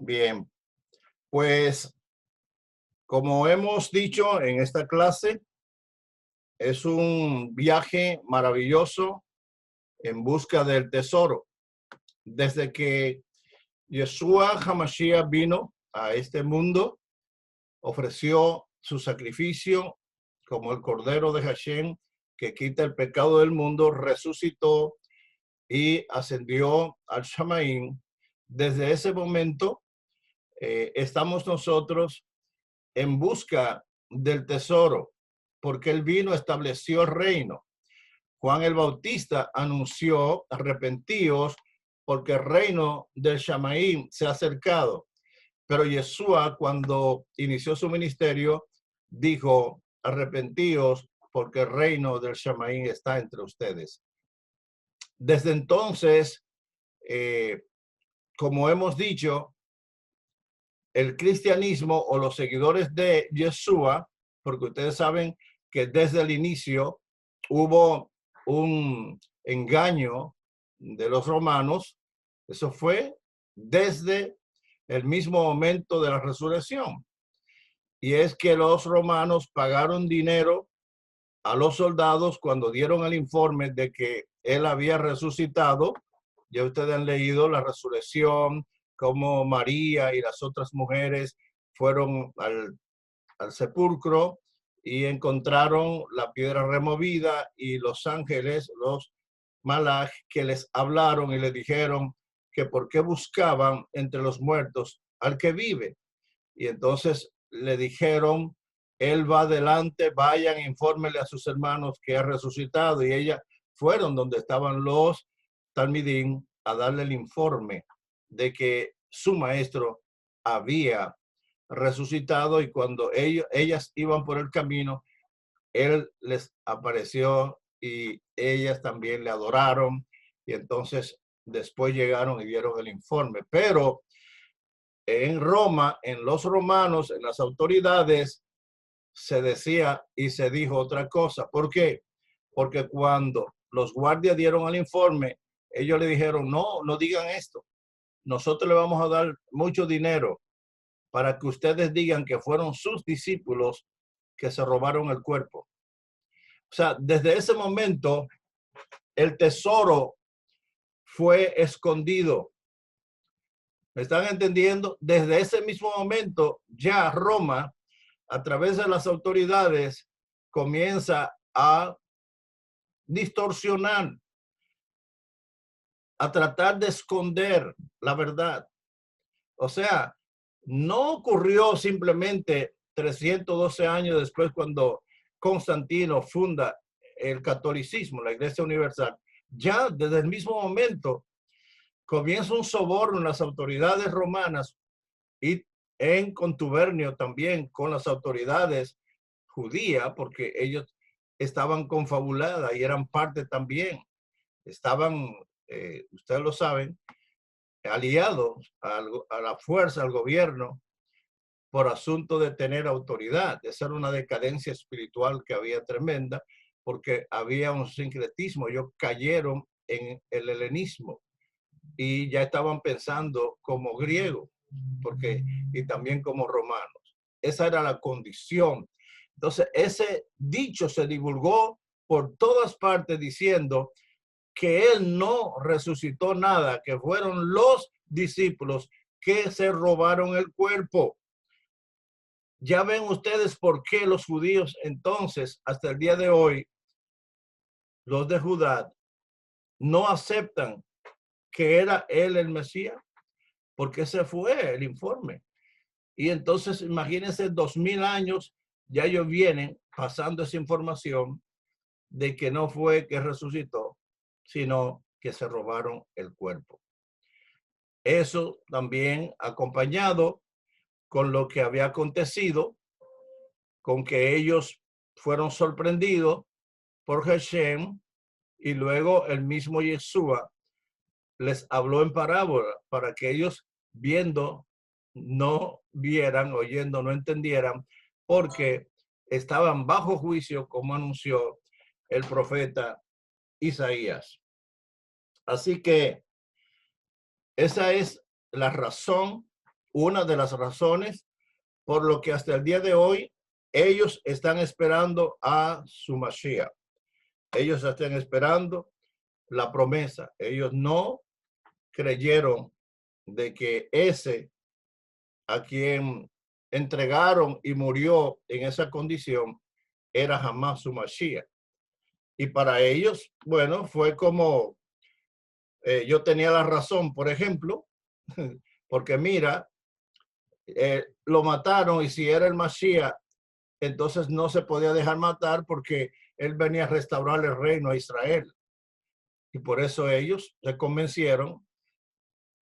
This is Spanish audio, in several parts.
Bien, pues como hemos dicho en esta clase, es un viaje maravilloso en busca del tesoro. Desde que Yeshua HaMashiach vino a este mundo, ofreció su sacrificio como el Cordero de Hashem que quita el pecado del mundo, resucitó y ascendió al Shamaim. Desde ese momento estamos nosotros en busca del tesoro, porque él vino, estableció el reino. Juan el Bautista anunció: arrepentíos, porque el reino del Shamaim se ha acercado. Pero Yeshua, cuando inició su ministerio, dijo: arrepentíos, porque el reino del Shamaim está entre ustedes. Desde entonces, eh, como hemos dicho, el cristianismo o los seguidores de Yeshua, porque ustedes saben que desde el inicio hubo un engaño de los romanos. Eso fue desde el mismo momento de la resurrección. Y es que los romanos pagaron dinero a los soldados cuando dieron el informe de que él había resucitado. Ya ustedes han leído la resurrección, como María y las otras mujeres fueron al sepulcro y encontraron la piedra removida, y los ángeles, los malaj, que les hablaron y les dijeron que por qué buscaban entre los muertos al que vive. Y entonces le dijeron: él va adelante, vayan, infórmenle a sus hermanos que ha resucitado. Y ellas fueron donde estaban los talmidim a darle el informe de que su maestro había resucitado. Y cuando ellas iban por el camino, él les apareció y ellas también le adoraron. Y entonces después llegaron y dieron el informe. Pero en Roma, en los romanos, en las autoridades, se decía y se dijo otra cosa. ¿Por qué? Porque cuando los guardias dieron el informe, ellos le dijeron: no, no digan esto. Nosotros le vamos a dar mucho dinero para que ustedes digan que fueron sus discípulos que se robaron el cuerpo. O sea, desde ese momento, el tesoro fue escondido. ¿Me están entendiendo? Desde ese mismo momento, ya Roma, a través de las autoridades, comienza a distorsionar, a tratar de esconder la verdad. O sea, no ocurrió simplemente 312 años después, cuando Constantino funda el catolicismo, la Iglesia Universal. Ya desde el mismo momento comienza un soborno en las autoridades romanas y en contubernio también con las autoridades judías, porque ellos estaban confabuladas y eran parte también, estaban, ustedes lo saben, aliados a la fuerza, al gobierno, por asunto de tener autoridad. Esa era una decadencia espiritual que había tremenda, porque había un sincretismo. Ellos cayeron en el helenismo y ya estaban pensando como griegos, porque, y también como romanos. Esa era la condición. Entonces, ese dicho se divulgó por todas partes diciendo que él no resucitó nada, que fueron los discípulos que se robaron el cuerpo. Ya ven ustedes por qué los judíos entonces, hasta el día de hoy, los de Judá, no aceptan que era él el Mesías, porque ese fue el informe. Y entonces, imagínense, 2000 años, ya ellos vienen pasando esa información de que no fue que resucitó, sino que se robaron el cuerpo. Eso también acompañado con lo que había acontecido, con que ellos fueron sorprendidos por Hashem, y luego el mismo Yeshua les habló en parábola para que ellos, viendo, no vieran, oyendo, no entendieran, porque estaban bajo juicio, como anunció el profeta Isaías. Así que esa es la razón una de las razones por lo que hasta el día de hoy ellos están esperando a su Mashiach. Ellos están esperando la promesa. Ellos no creyeron de que ese a quien entregaron y murió en esa condición era jamás su Mashiach. Y para ellos, bueno, fue como yo tenía la razón, por ejemplo, porque mira, lo mataron y si era el Mashiach, entonces no se podía dejar matar porque él venía a restaurar el reino a Israel. Y por eso ellos se convencieron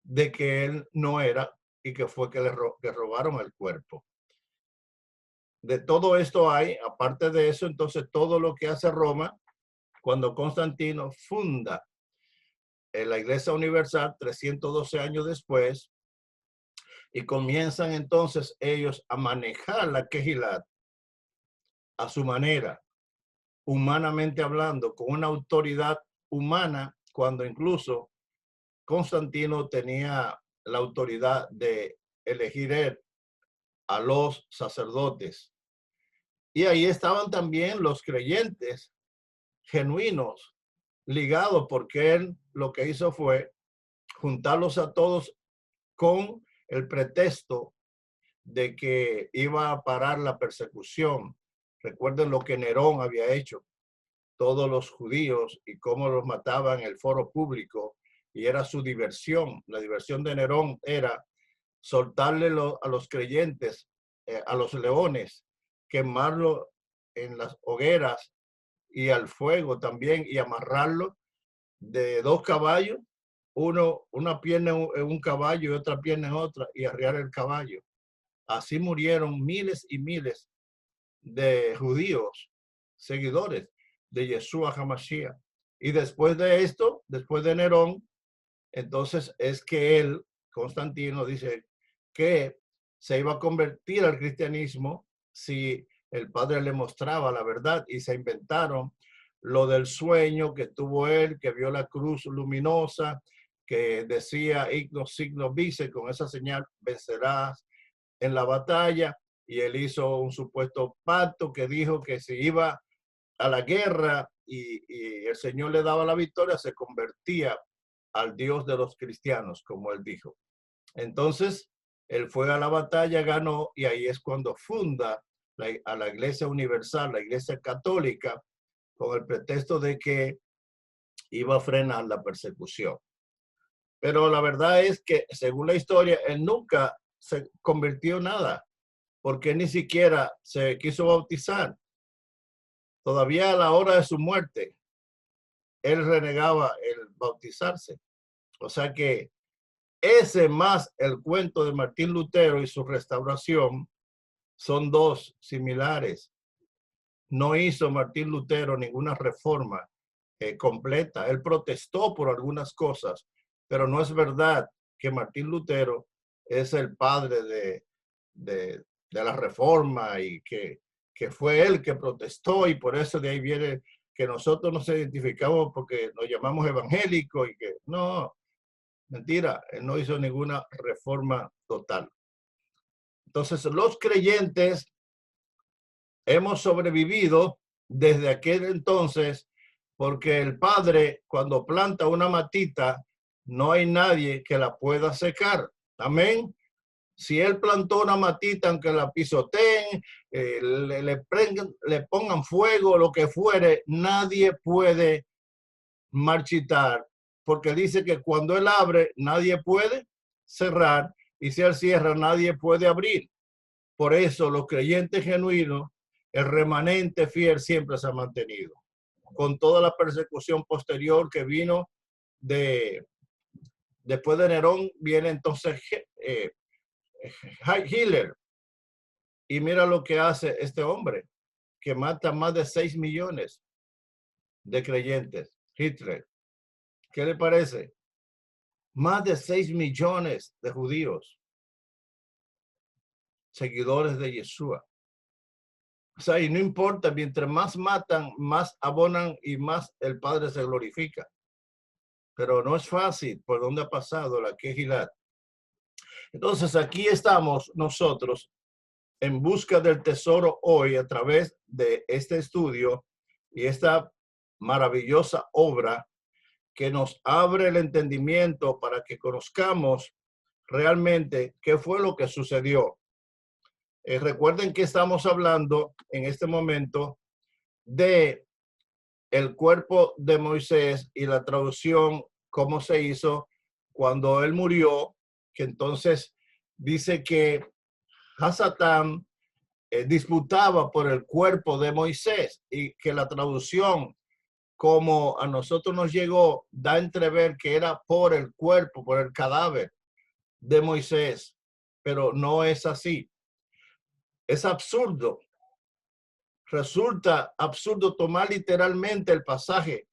de que él no era y que fue que que robaron el cuerpo. De todo esto hay, aparte de eso, entonces todo lo que hace Roma, cuando Constantino funda la Iglesia Universal 312 años después, y comienzan entonces ellos a manejar la Kehilat a su manera, humanamente hablando, con una autoridad humana, cuando incluso Constantino tenía la autoridad de elegir él a los sacerdotes. Y ahí estaban también los creyentes genuinos, ligados, porque él lo que hizo fue juntarlos a todos con el pretexto de que iba a parar la persecución. Recuerden lo que Nerón había hecho, todos los judíos y cómo los mataban en el foro público, y era su diversión. La diversión de Nerón era soltarle a los creyentes, a los leones, quemarlo en las hogueras y al fuego también, y amarrarlo de dos caballos, una pierna en un caballo y otra pierna en otra, y arriar el caballo. Así murieron miles y miles de judíos, seguidores de Yeshua HaMashiach. Y después de esto, después de Nerón, entonces es que él, Constantino, dice que se iba a convertir al cristianismo si el padre le mostraba la verdad, y se inventaron lo del sueño que tuvo él, que vio la cruz luminosa, que decía igno signo vice, con esa señal vencerás en la batalla, y él hizo un supuesto pacto que dijo que si iba a la guerra y el Señor le daba la victoria, se convertía al Dios de los cristianos, como él dijo. Entonces, él fue a la batalla, ganó, y ahí es cuando funda a la Iglesia Universal, la Iglesia Católica, con el pretexto de que iba a frenar la persecución. Pero la verdad es que, según la historia, él nunca se convirtió en nada, porque ni siquiera se quiso bautizar. Todavía a la hora de su muerte, él renegaba el bautizarse. O sea que ese más el cuento de Martín Lutero y su restauración son dos similares. No hizo Martín Lutero ninguna reforma completa. Él protestó por algunas cosas, pero no es verdad que Martín Lutero es el padre de la reforma y que fue él que protestó, y por eso de ahí viene que nosotros nos identificamos porque nos llamamos evangélicos y que no, mentira, él no hizo ninguna reforma total. Entonces, los creyentes hemos sobrevivido desde aquel entonces porque el Padre, cuando planta una matita, no hay nadie que la pueda secar. Amén. Si él plantó una matita, aunque la pisoteen, le pongan fuego, lo que fuere, nadie puede marchitar, porque dice que cuando él abre, nadie puede cerrar, y si él cierra, nadie puede abrir. Por eso los creyentes genuinos, el remanente fiel siempre se ha mantenido. Con toda la persecución posterior que vino después de Nerón, viene entonces Hitler. Y mira lo que hace este hombre, que mata más de 6 millones de creyentes. Hitler. ¿Qué le parece? Más de 6 millones de judíos, seguidores de Yeshua. O sea, y no importa, mientras más matan, más abonan y más el Padre se glorifica. Pero no es fácil por donde ha pasado la Kehilat. Entonces aquí estamos nosotros en busca del tesoro hoy a través de este estudio y esta maravillosa obra que nos abre el entendimiento para que conozcamos realmente qué fue lo que sucedió. Recuerden que estamos hablando en este momento de el cuerpo de Moisés y la traducción, cómo se hizo cuando él murió, que entonces dice que Hasatán disputaba por el cuerpo de Moisés y que la traducción como a nosotros nos llegó da a entrever que era por el cuerpo, por el cadáver de Moisés, pero no es así. Es absurdo. Resulta absurdo tomar literalmente el pasaje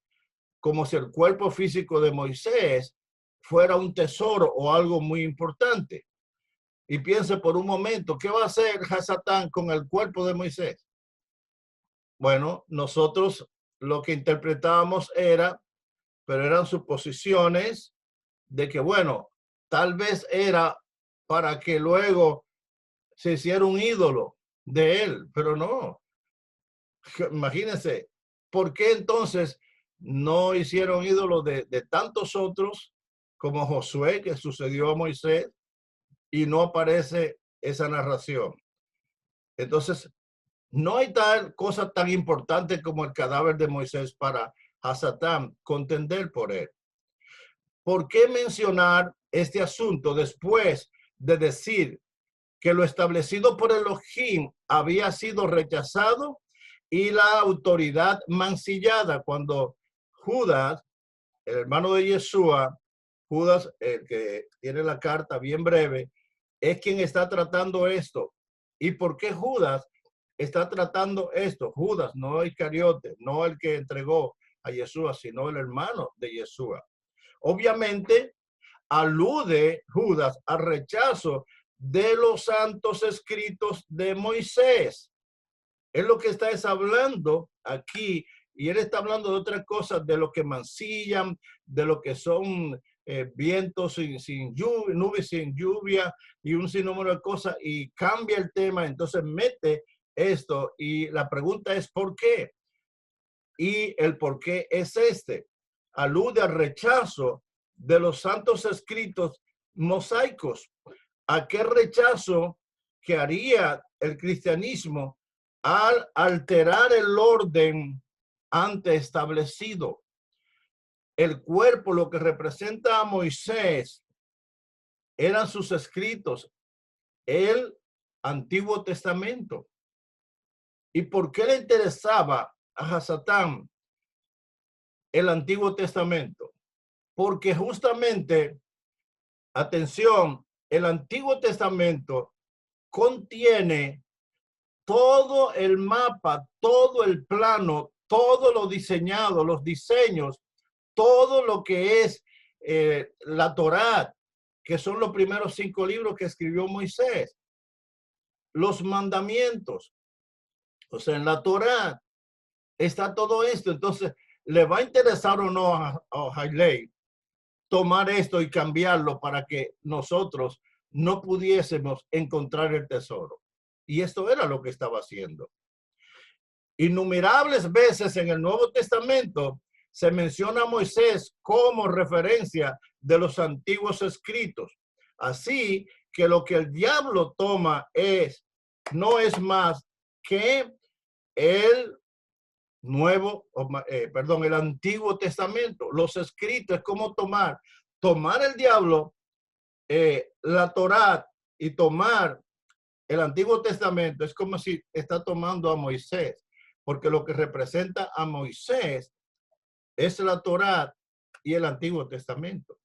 como si el cuerpo físico de Moisés fuera un tesoro o algo muy importante. Y piense por un momento, ¿qué va a hacer Hasatán con el cuerpo de Moisés? Bueno, nosotros lo que interpretábamos pero eran suposiciones de que, bueno, tal vez era para que luego se hiciera un ídolo de él, pero no. Imagínense, ¿por qué entonces no hicieron ídolo de tantos otros como Josué, que sucedió a Moisés, y no aparece esa narración? Entonces, no hay tal cosa tan importante como el cadáver de Moisés para Hasatán contender por él. ¿Por qué mencionar este asunto después de decir que lo establecido por Elohim había sido rechazado y la autoridad mancillada cuando Judas, el hermano de Yeshua, Judas, el que tiene la carta bien breve, es quien está tratando esto? ¿Y por qué Judas está tratando esto? Judas, no Iscariote, no el que entregó a Yeshua, sino el hermano de Yeshua. Obviamente, alude Judas al rechazo de los santos escritos de Moisés. Es lo que está hablando aquí, y él está hablando de otras cosas, de lo que mancillan, de lo que son vientos sin lluvia, nubes sin lluvia y un sinnúmero de cosas, y cambia el tema, entonces mete esto, y la pregunta es ¿por qué? Y el por qué es este. Alude al rechazo de los santos escritos mosaicos. ¿A qué rechazo que haría el cristianismo al alterar el orden antes establecido? El cuerpo, lo que representa a Moisés, eran sus escritos, el Antiguo Testamento. ¿Y por qué le interesaba a Hasatán el Antiguo Testamento? Porque justamente, atención, el Antiguo Testamento contiene todo el mapa, todo el plano, todo lo diseñado, los diseños, todo lo que es la Torá, que son los primeros 5 libros que escribió Moisés, los mandamientos, o sea, en la Torá está todo esto. Entonces, ¿le va a interesar o no a Hailey tomar esto y cambiarlo para que nosotros no pudiésemos encontrar el tesoro? Y esto era lo que estaba haciendo. Innumerables veces en el Nuevo Testamento se menciona a Moisés como referencia de los antiguos escritos. Así que lo que el diablo toma no es más que el el Antiguo Testamento. Los escritos es como tomar el diablo, la Torá, y tomar el Antiguo Testamento. Es como si está tomando a Moisés, porque lo que representa a Moisés es la Torá y el Antiguo Testamento.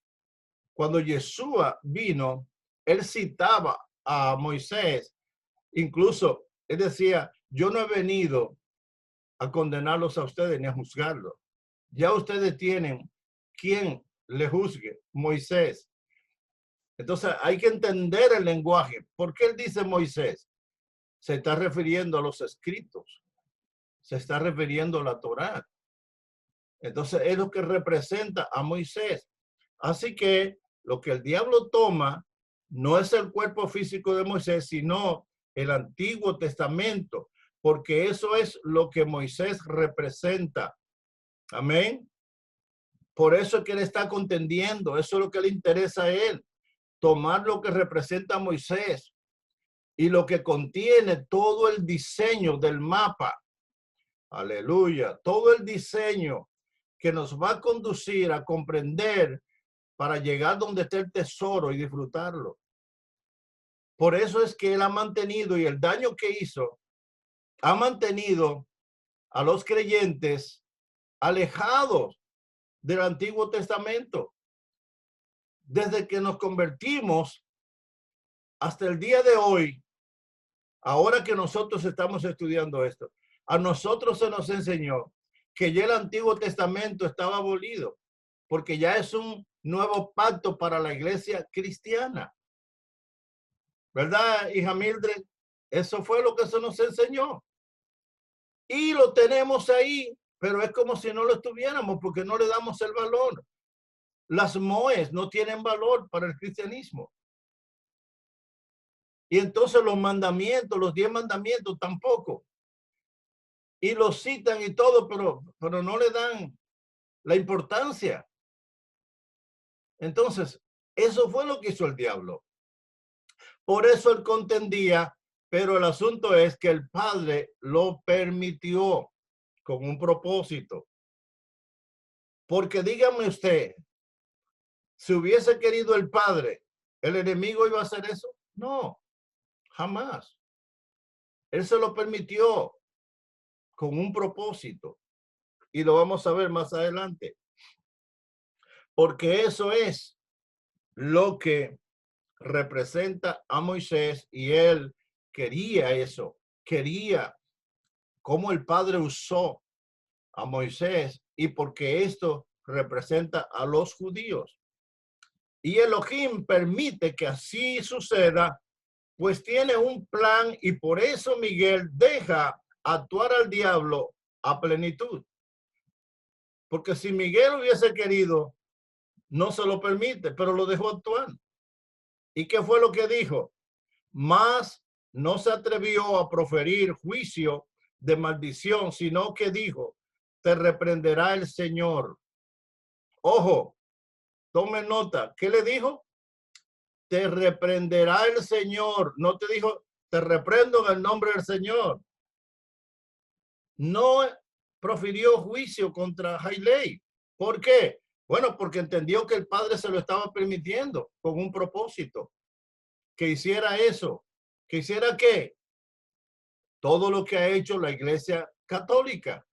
Cuando Yeshua vino, él citaba a Moisés, incluso él decía, yo no he venido a condenarlos a ustedes ni a juzgarlos. Ya ustedes tienen quien le juzgue, Moisés. Entonces hay que entender el lenguaje. ¿Por qué él dice Moisés? Se está refiriendo a los escritos, se está refiriendo a la Torá. Entonces es lo que representa a Moisés. Así que lo que el diablo toma No es el cuerpo físico de Moisés, sino el Antiguo Testamento, porque eso es lo que Moisés representa. Amén. Por eso es que él está contendiendo, eso es lo que le interesa a él, tomar lo que representa a Moisés y lo que contiene todo el diseño del mapa. Aleluya, todo el diseño que nos va a conducir a comprender para llegar donde está el tesoro y disfrutarlo. Por eso es que él ha mantenido, y el daño que hizo, ha mantenido a los creyentes alejados del Antiguo Testamento. Desde que nos convertimos hasta el día de hoy, ahora que nosotros estamos estudiando esto, a nosotros se nos enseñó que ya el Antiguo Testamento estaba abolido, porque ya es un nuevo pacto para la iglesia cristiana. ¿Verdad, hija Mildred? Eso fue lo que se nos enseñó. Y lo tenemos ahí, pero es como si no lo estuviéramos porque no le damos el valor. Las MOEs no tienen valor para el cristianismo. Y entonces los mandamientos, los 10 mandamientos tampoco. Y los citan y todo, pero no le dan la importancia. Entonces, eso fue lo que hizo el diablo. Por eso él contendía, pero el asunto es que el Padre lo permitió con un propósito. Porque dígame usted, si hubiese querido el Padre, ¿el enemigo iba a hacer eso? No, jamás. Él se lo permitió con un propósito. Y lo vamos a ver más adelante. Porque eso es lo que representa a Moisés y él quería eso. Quería cómo el Padre usó a Moisés y porque esto representa a los judíos. Y Elohim permite que así suceda, pues tiene un plan y por eso Miguel deja actuar al diablo a plenitud. Porque si Miguel hubiese querido, no se lo permite, pero lo dejó actuar. ¿Y qué fue lo que dijo? Mas no se atrevió a proferir juicio de maldición, sino que dijo, te reprenderá el Señor. Ojo, tome nota. ¿Qué le dijo? Te reprenderá el Señor. No te dijo, te reprendo en el nombre del Señor. No profirió juicio contra Jailei. ¿Por qué? Bueno, porque entendió que el Padre se lo estaba permitiendo con un propósito. Que hiciera eso. ¿Que hiciera qué? Todo lo que ha hecho la Iglesia Católica.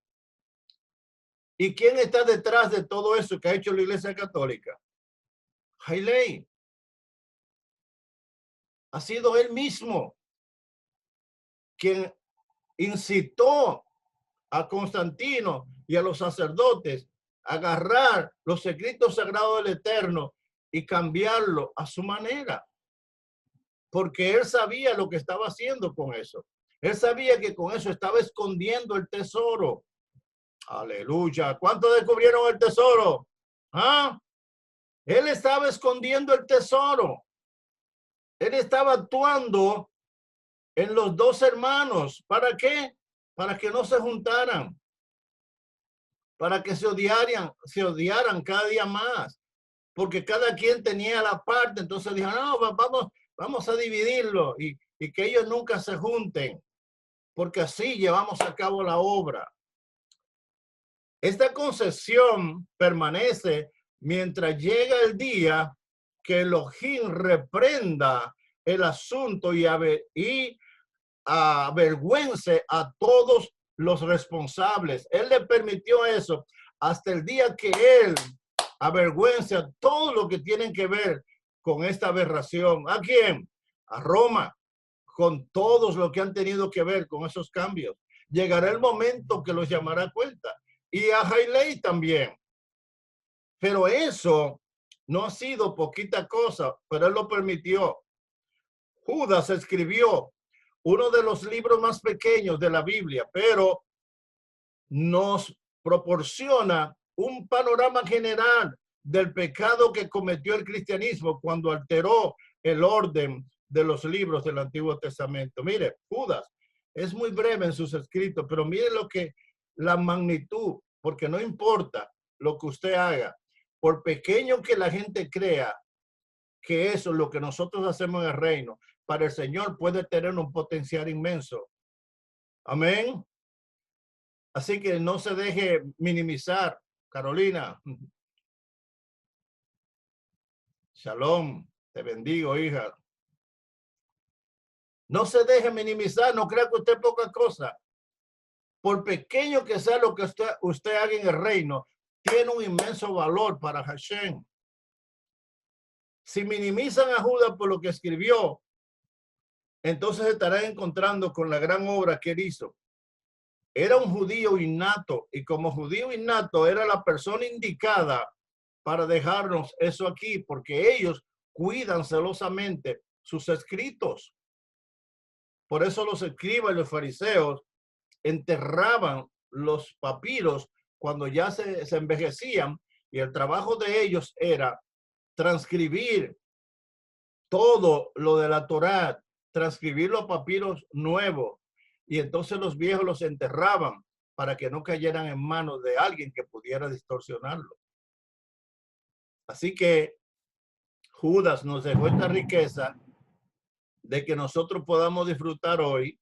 ¿Y quién está detrás de todo eso que ha hecho la Iglesia Católica? Jailei. Ha sido él mismo quien incitó a Constantino y a los sacerdotes a agarrar los escritos sagrados del Eterno y cambiarlo a su manera. Porque él sabía lo que estaba haciendo con eso. Él sabía que con eso estaba escondiendo el tesoro. Aleluya. ¿Cuántos descubrieron el tesoro? ¿Ah? Él estaba escondiendo el tesoro. Él estaba actuando en los dos hermanos. ¿Para qué? Para que no se juntaran. Para que se odiaran cada día más. Porque cada quien tenía la parte. Entonces dijo, no, vamos a dividirlo y que ellos nunca se junten. Porque así llevamos a cabo la obra. Esta concesión permanece mientras llega el día que Elohim reprenda el asunto y avergüence a todos los responsables. Él le permitió eso hasta el día que él avergüence a todo lo que tienen que ver con esta aberración. ¿A quién? A Roma, con todos los que han tenido que ver con esos cambios. Llegará el momento que los llamará a cuenta. Y a Jailei también. Pero eso no ha sido poquita cosa, pero él lo permitió. Judas escribió uno de los libros más pequeños de la Biblia, pero nos proporciona un panorama general del pecado que cometió el cristianismo cuando alteró el orden de los libros del Antiguo Testamento. Mire, Judas es muy breve en sus escritos, pero mire la magnitud, porque no importa lo que usted haga, por pequeño que la gente crea que eso es lo que nosotros hacemos en el reino, para el Señor puede tener un potencial inmenso. Amén. Así que no se deje minimizar, Carolina. Shalom, te bendigo, hija. No se deje minimizar, no crea que usted es poca cosa. Por pequeño que sea lo que usted haga en el reino, tiene un inmenso valor para Hashem. Si minimizan a Judas por lo que escribió, entonces estarán encontrando con la gran obra que él hizo. Era un judío innato, y como judío innato era la persona indicada para dejarnos eso aquí, porque ellos cuidan celosamente sus escritos. Por eso los escribas y los fariseos enterraban los papiros cuando ya se envejecían, y el trabajo de ellos era transcribir todo lo de la Torá, transcribir los papiros nuevos, y entonces los viejos los enterraban para que no cayeran en manos de alguien que pudiera distorsionarlo. Así que Judas nos dejó esta riqueza de que nosotros podamos disfrutar hoy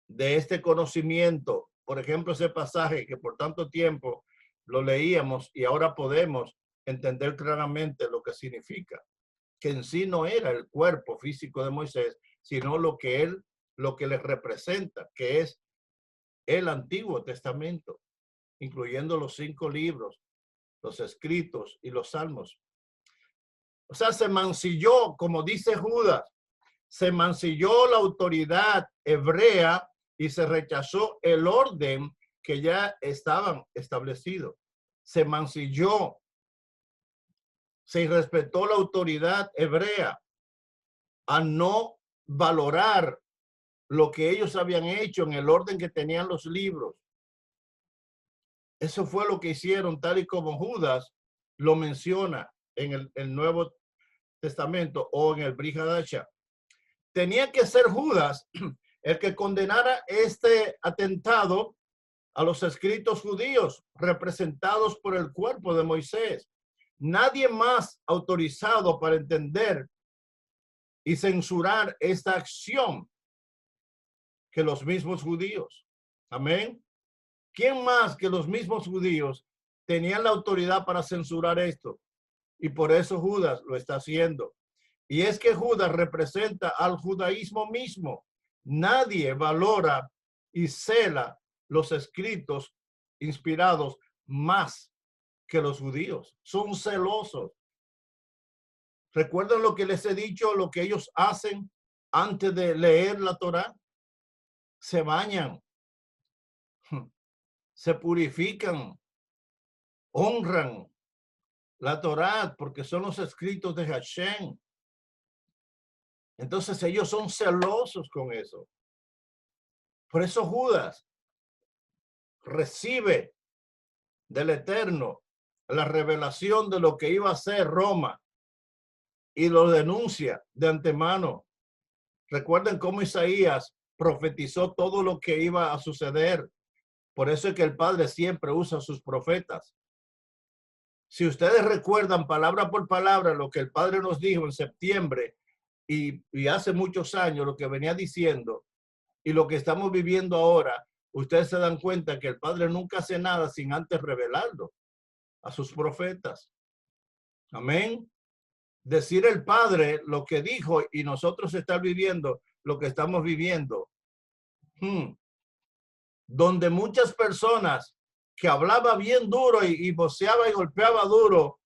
de este conocimiento. Por ejemplo, ese pasaje que por tanto tiempo lo leíamos y ahora podemos entender claramente lo que significa, que en sí no era el cuerpo físico de Moisés, sino lo que le representa, que es el Antiguo Testamento, incluyendo los 5 libros, los escritos y los salmos. O sea, se mancilló, como dice Judas, se mancilló la autoridad hebrea y se rechazó el orden que ya estaban establecidos. Se mancilló, se irrespetó la autoridad hebrea a no valorar lo que ellos habían hecho en el orden que tenían los libros. Eso fue lo que hicieron, tal y como Judas lo menciona en el Nuevo Testamento o en el Brit Hadashah. Tenía que ser Judas el que condenara este atentado a los escritos judíos representados por el cuerpo de Moisés. Nadie más autorizado para entender y censurar esta acción que los mismos judíos. Amén. ¿Quién más que los mismos judíos tenían la autoridad para censurar esto? Y por eso Judas lo está haciendo. Y es que Judas representa al judaísmo mismo. Nadie valora y cela los escritos inspirados más que los judíos. Son celosos. ¿Recuerdan lo que les he dicho, lo que ellos hacen antes de leer la Torá? Se bañan, se purifican, honran la Torá porque son los escritos de Hashem. Entonces ellos son celosos con eso. Por eso Judas recibe del Eterno la revelación de lo que iba a ser Roma y lo denuncia de antemano. Recuerden cómo Isaías profetizó todo lo que iba a suceder. Por eso es que el Padre siempre usa a sus profetas. Si ustedes recuerdan palabra por palabra lo que el Padre nos dijo en septiembre y hace muchos años, lo que venía diciendo y lo que estamos viviendo ahora, ustedes se dan cuenta que el Padre nunca hace nada sin antes revelarlo a sus profetas. Amén. Decir el Padre lo que dijo y nosotros estar viviendo lo que estamos viviendo. Donde muchas personas que hablaba bien duro y voceaba y golpeaba duro,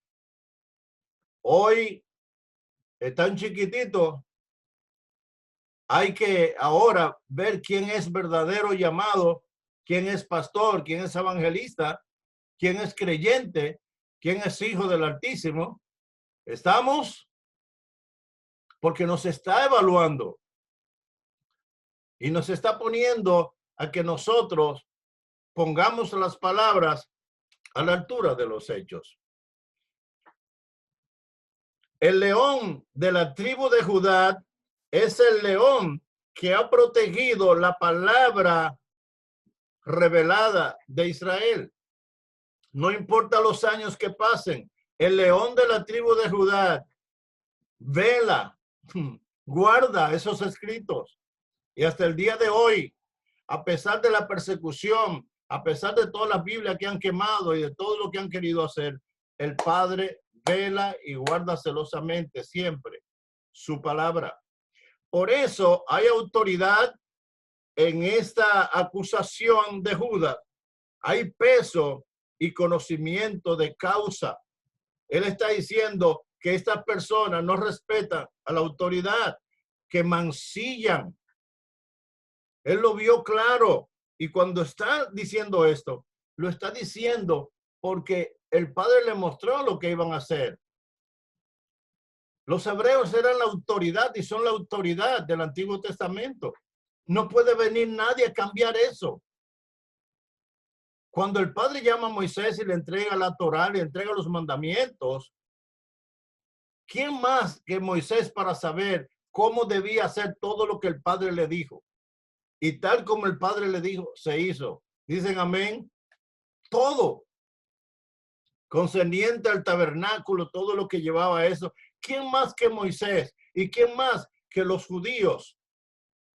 hoy están chiquititos. Hay que ahora ver quién es verdadero llamado, quién es pastor, quién es evangelista, quién es creyente, quién es hijo del Altísimo. ¿Estamos? Porque nos está evaluando y nos está poniendo a que nosotros pongamos las palabras a la altura de los hechos. El león de la tribu de Judá es el león que ha protegido la palabra revelada de Israel. No importa los años que pasen, el león de la tribu de Judá vela, guarda esos escritos. Y hasta el día de hoy, a pesar de la persecución, a pesar de todas las Biblias que han quemado y de todo lo que han querido hacer, el Padre vela y guarda celosamente siempre su palabra. Por eso hay autoridad en esta acusación de Judas. Hay peso y conocimiento de causa. Él está diciendo que estas personas no respetan a la autoridad, que mancillan. Él lo vio claro. Y cuando está diciendo esto, lo está diciendo porque el Padre le mostró lo que iban a hacer. Los hebreos eran la autoridad y son la autoridad del Antiguo Testamento. No puede venir nadie a cambiar eso. Cuando el Padre llama a Moisés y le entrega la Torá, le entrega los mandamientos, ¿quién más que Moisés para saber cómo debía hacer todo lo que el Padre le dijo? Y tal como el Padre le dijo, se hizo. Dicen amén. Todo concerniente al tabernáculo, todo lo que llevaba eso. ¿Quién más que Moisés? ¿Y quién más que los judíos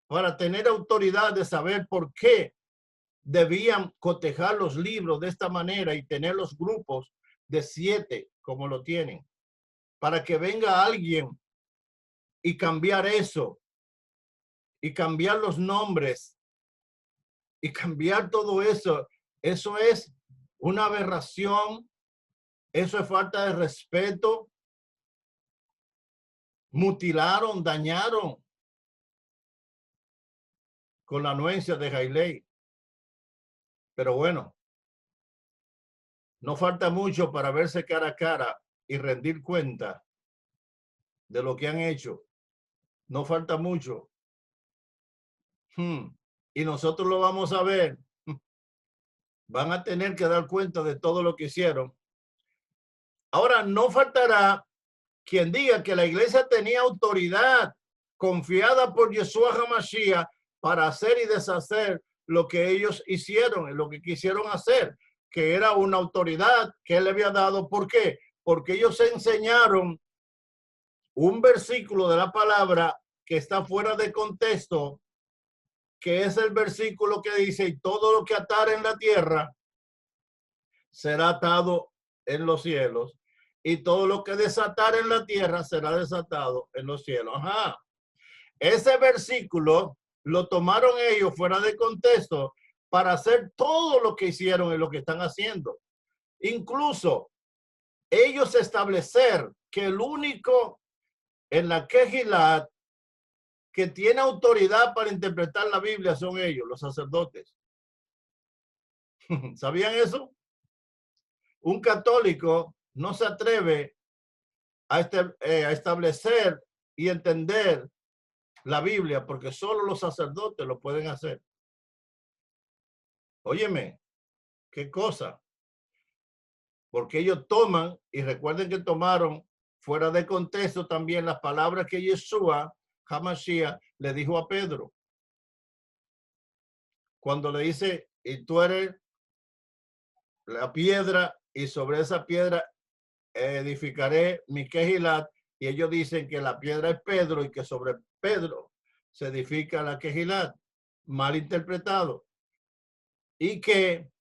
para tener autoridad de saber por qué debían cotejar los libros de esta manera y tener los grupos de 7 como lo tienen? Para que venga alguien y cambiar eso, y cambiar los nombres, y cambiar todo eso. Eso es una aberración, eso es falta de respeto. Mutilaron, dañaron con la anuencia de Jailei. Pero bueno, no falta mucho para verse cara a cara y rendir cuenta de lo que han hecho. No falta mucho. Y nosotros lo vamos a ver. Van a tener que dar cuenta de todo lo que hicieron. Ahora, no faltará quien diga que la iglesia tenía autoridad confiada por Yeshua HaMashiach para hacer y deshacer lo que ellos hicieron, lo que quisieron hacer, que era una autoridad que él le había dado. ¿Por qué? Porque ellos enseñaron un versículo de la palabra que está fuera de contexto, que es el versículo que dice: y todo lo que atar en la tierra será atado en los cielos, y todo lo que desatar en la tierra será desatado en los cielos. Ajá. Ese versículo lo tomaron ellos fuera de contexto para hacer todo lo que hicieron y lo que están haciendo. Incluso ellos establecer que el único en la Kehillat que tiene autoridad para interpretar la Biblia son ellos, los sacerdotes. ¿Sabían eso? Un católico no se atreve a establecer y entender la Biblia porque solo los sacerdotes lo pueden hacer. Óyeme, qué cosa. Porque ellos toman, y recuerden que tomaron fuera de contexto también las palabras que Yeshua HaMashiach le dijo a Pedro. Cuando le dice: y tú eres la piedra, y sobre esa piedra edificaré mi Kehillat. Y ellos dicen que la piedra es Pedro y que sobre Pedro se edifica la Kehillat. Mal interpretado. Y que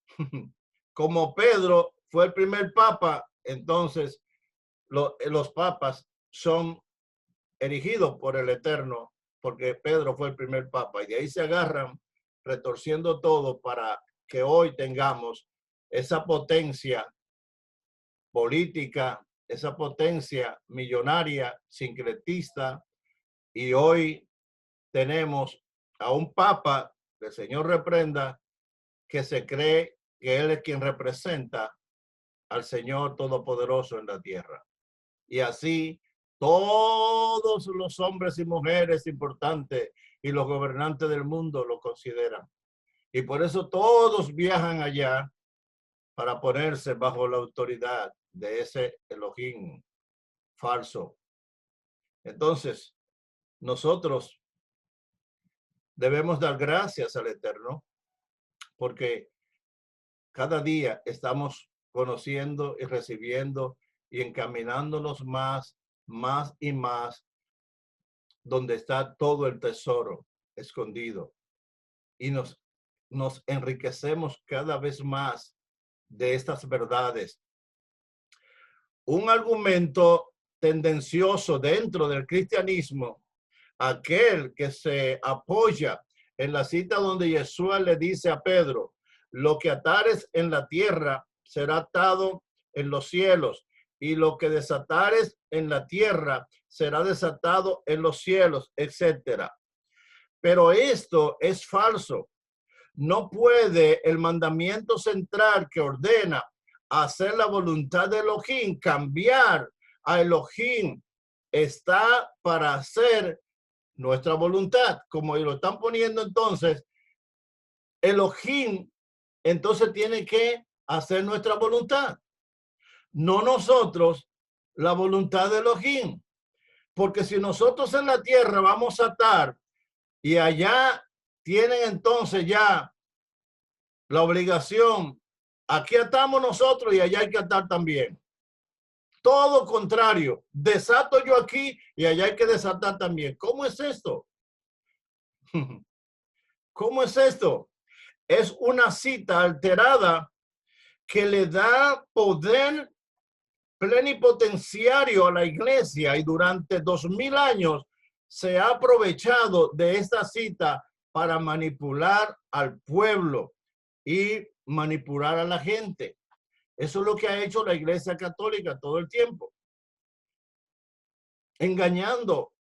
como Pedro fue el primer papa, entonces los papas son erigidos por el Eterno, porque Pedro fue el primer papa. Y de ahí se agarran retorciendo todo para que hoy tengamos esa potencia política, esa potencia millonaria, sincretista. Y hoy tenemos a un papa, que el Señor reprenda, que se cree que él es quien representa al Señor Todopoderoso en la tierra. Y así todos los hombres y mujeres importantes y los gobernantes del mundo lo consideran. Y por eso todos viajan allá para ponerse bajo la autoridad de ese Elohim falso Entonces, nosotros debemos dar gracias al Eterno porque cada día estamos conociendo y recibiendo y encaminándonos más y más donde está todo el tesoro escondido. Y nos enriquecemos cada vez más de estas verdades. Un argumento tendencioso dentro del cristianismo, aquel que se apoya en la cita donde Jesús le dice a Pedro, lo que atares en la tierra será atado en los cielos, y lo que desatares en la tierra será desatado en los cielos, etcétera. Pero esto es falso. No puede el mandamiento central que ordena hacer la voluntad de Elohim cambiar a Elohim. Está para hacer nuestra voluntad. Como lo están poniendo entonces, Elohim entonces tiene que hacer nuestra voluntad. No nosotros la voluntad de Elohim. Porque si nosotros en la tierra vamos a atar y allá tienen entonces ya la obligación, aquí atamos nosotros y allá hay que atar también. Todo contrario, desato yo aquí y allá hay que desatar también. ¿Cómo es esto? ¿Cómo es esto? Es una cita alterada que le da poder plenipotenciario a la iglesia y durante 2000 años se ha aprovechado de esta cita para manipular al pueblo y manipular a la gente. Eso es lo que ha hecho la Iglesia Católica todo el tiempo, engañando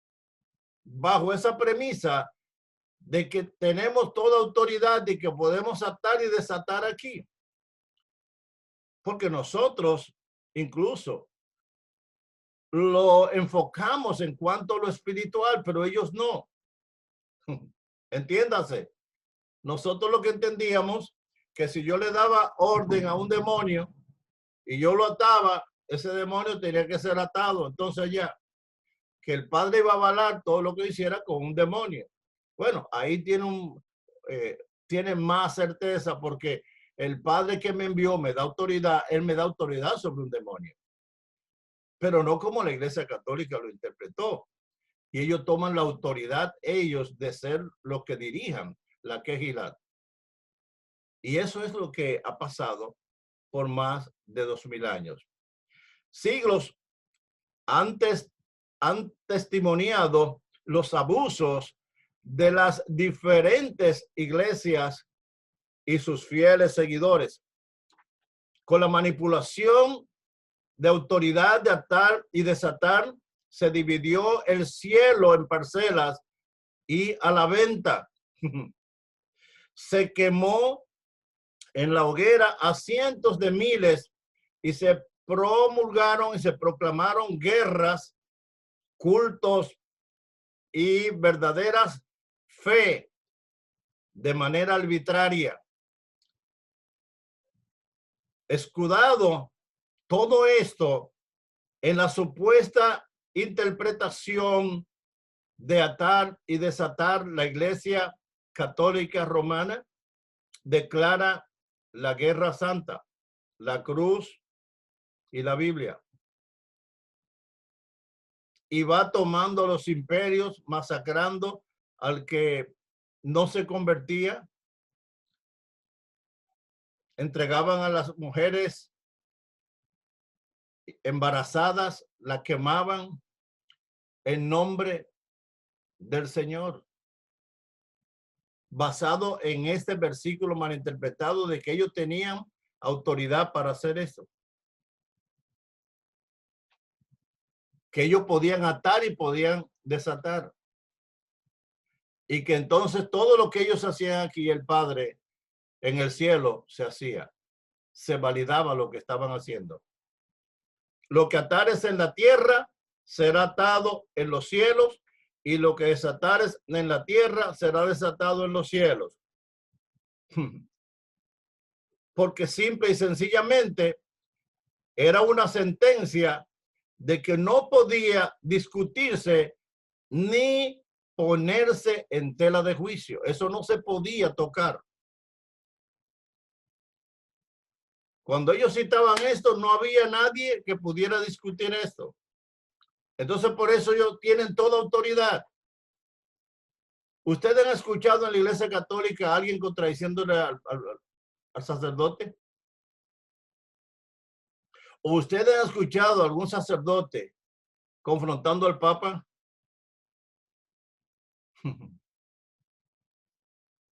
bajo esa premisa de que tenemos toda autoridad y que podemos atar y desatar aquí. Porque nosotros incluso lo enfocamos en cuanto a lo espiritual, pero ellos no. Entiéndase. Nosotros lo que entendíamos que si yo le daba orden a un demonio y yo lo ataba, ese demonio tenía que ser atado. Entonces ya, que el padre iba a avalar todo lo que hiciera con un demonio. Bueno, ahí tiene más certeza porque el padre que me envió me da autoridad, él me da autoridad sobre un demonio. Pero no como la Iglesia Católica lo interpretó. Y ellos toman la autoridad, ellos, de ser los que dirijan la Quejilá. Y eso es lo que ha pasado por más de 2000 años. Siglos antes han testimoniado los abusos de las diferentes iglesias y sus fieles seguidores con la manipulación de autoridad de atar y desatar. Se dividió el cielo en parcelas y a la venta. Se quemó en la hoguera a cientos de miles y se promulgaron y se proclamaron guerras, cultos y verdaderas fe de manera arbitraria. Escudado todo esto en la supuesta interpretación de atar y desatar, la Iglesia Católica Romana declara la Guerra Santa, la cruz y la Biblia. Y va tomando los imperios, masacrando al que no se convertía. Entregaban a las mujeres embarazadas, las quemaban en nombre del Señor. Basado en este versículo malinterpretado de que ellos tenían autoridad para hacer eso. Que ellos podían atar y podían desatar. Y que entonces todo lo que ellos hacían aquí, el Padre en el cielo se hacía. Se validaba lo que estaban haciendo. Lo que atares en la tierra será atado en los cielos, y lo que desatares en la tierra será desatado en los cielos. Porque simple y sencillamente era una sentencia de que no podía discutirse ni ponerse en tela de juicio. Eso no se podía tocar. Cuando ellos citaban esto, no había nadie que pudiera discutir esto. Entonces, por eso ellos tienen toda autoridad. ¿Ustedes han escuchado en la Iglesia Católica a alguien contradiciéndole al sacerdote? ¿O ustedes han escuchado a algún sacerdote confrontando al Papa?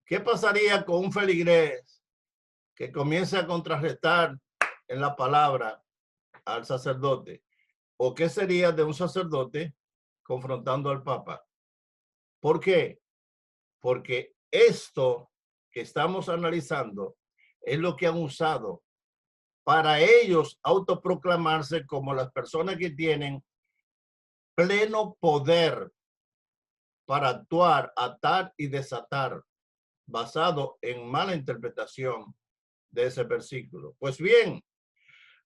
¿Qué pasaría con un feligrés que comience a contrarrestar en la palabra al sacerdote? ¿O qué sería de un sacerdote confrontando al Papa? ¿Por qué? Porque esto que estamos analizando es lo que han usado para ellos autoproclamarse como las personas que tienen pleno poder para actuar, atar y desatar, basado en mala interpretación de ese versículo. Pues bien,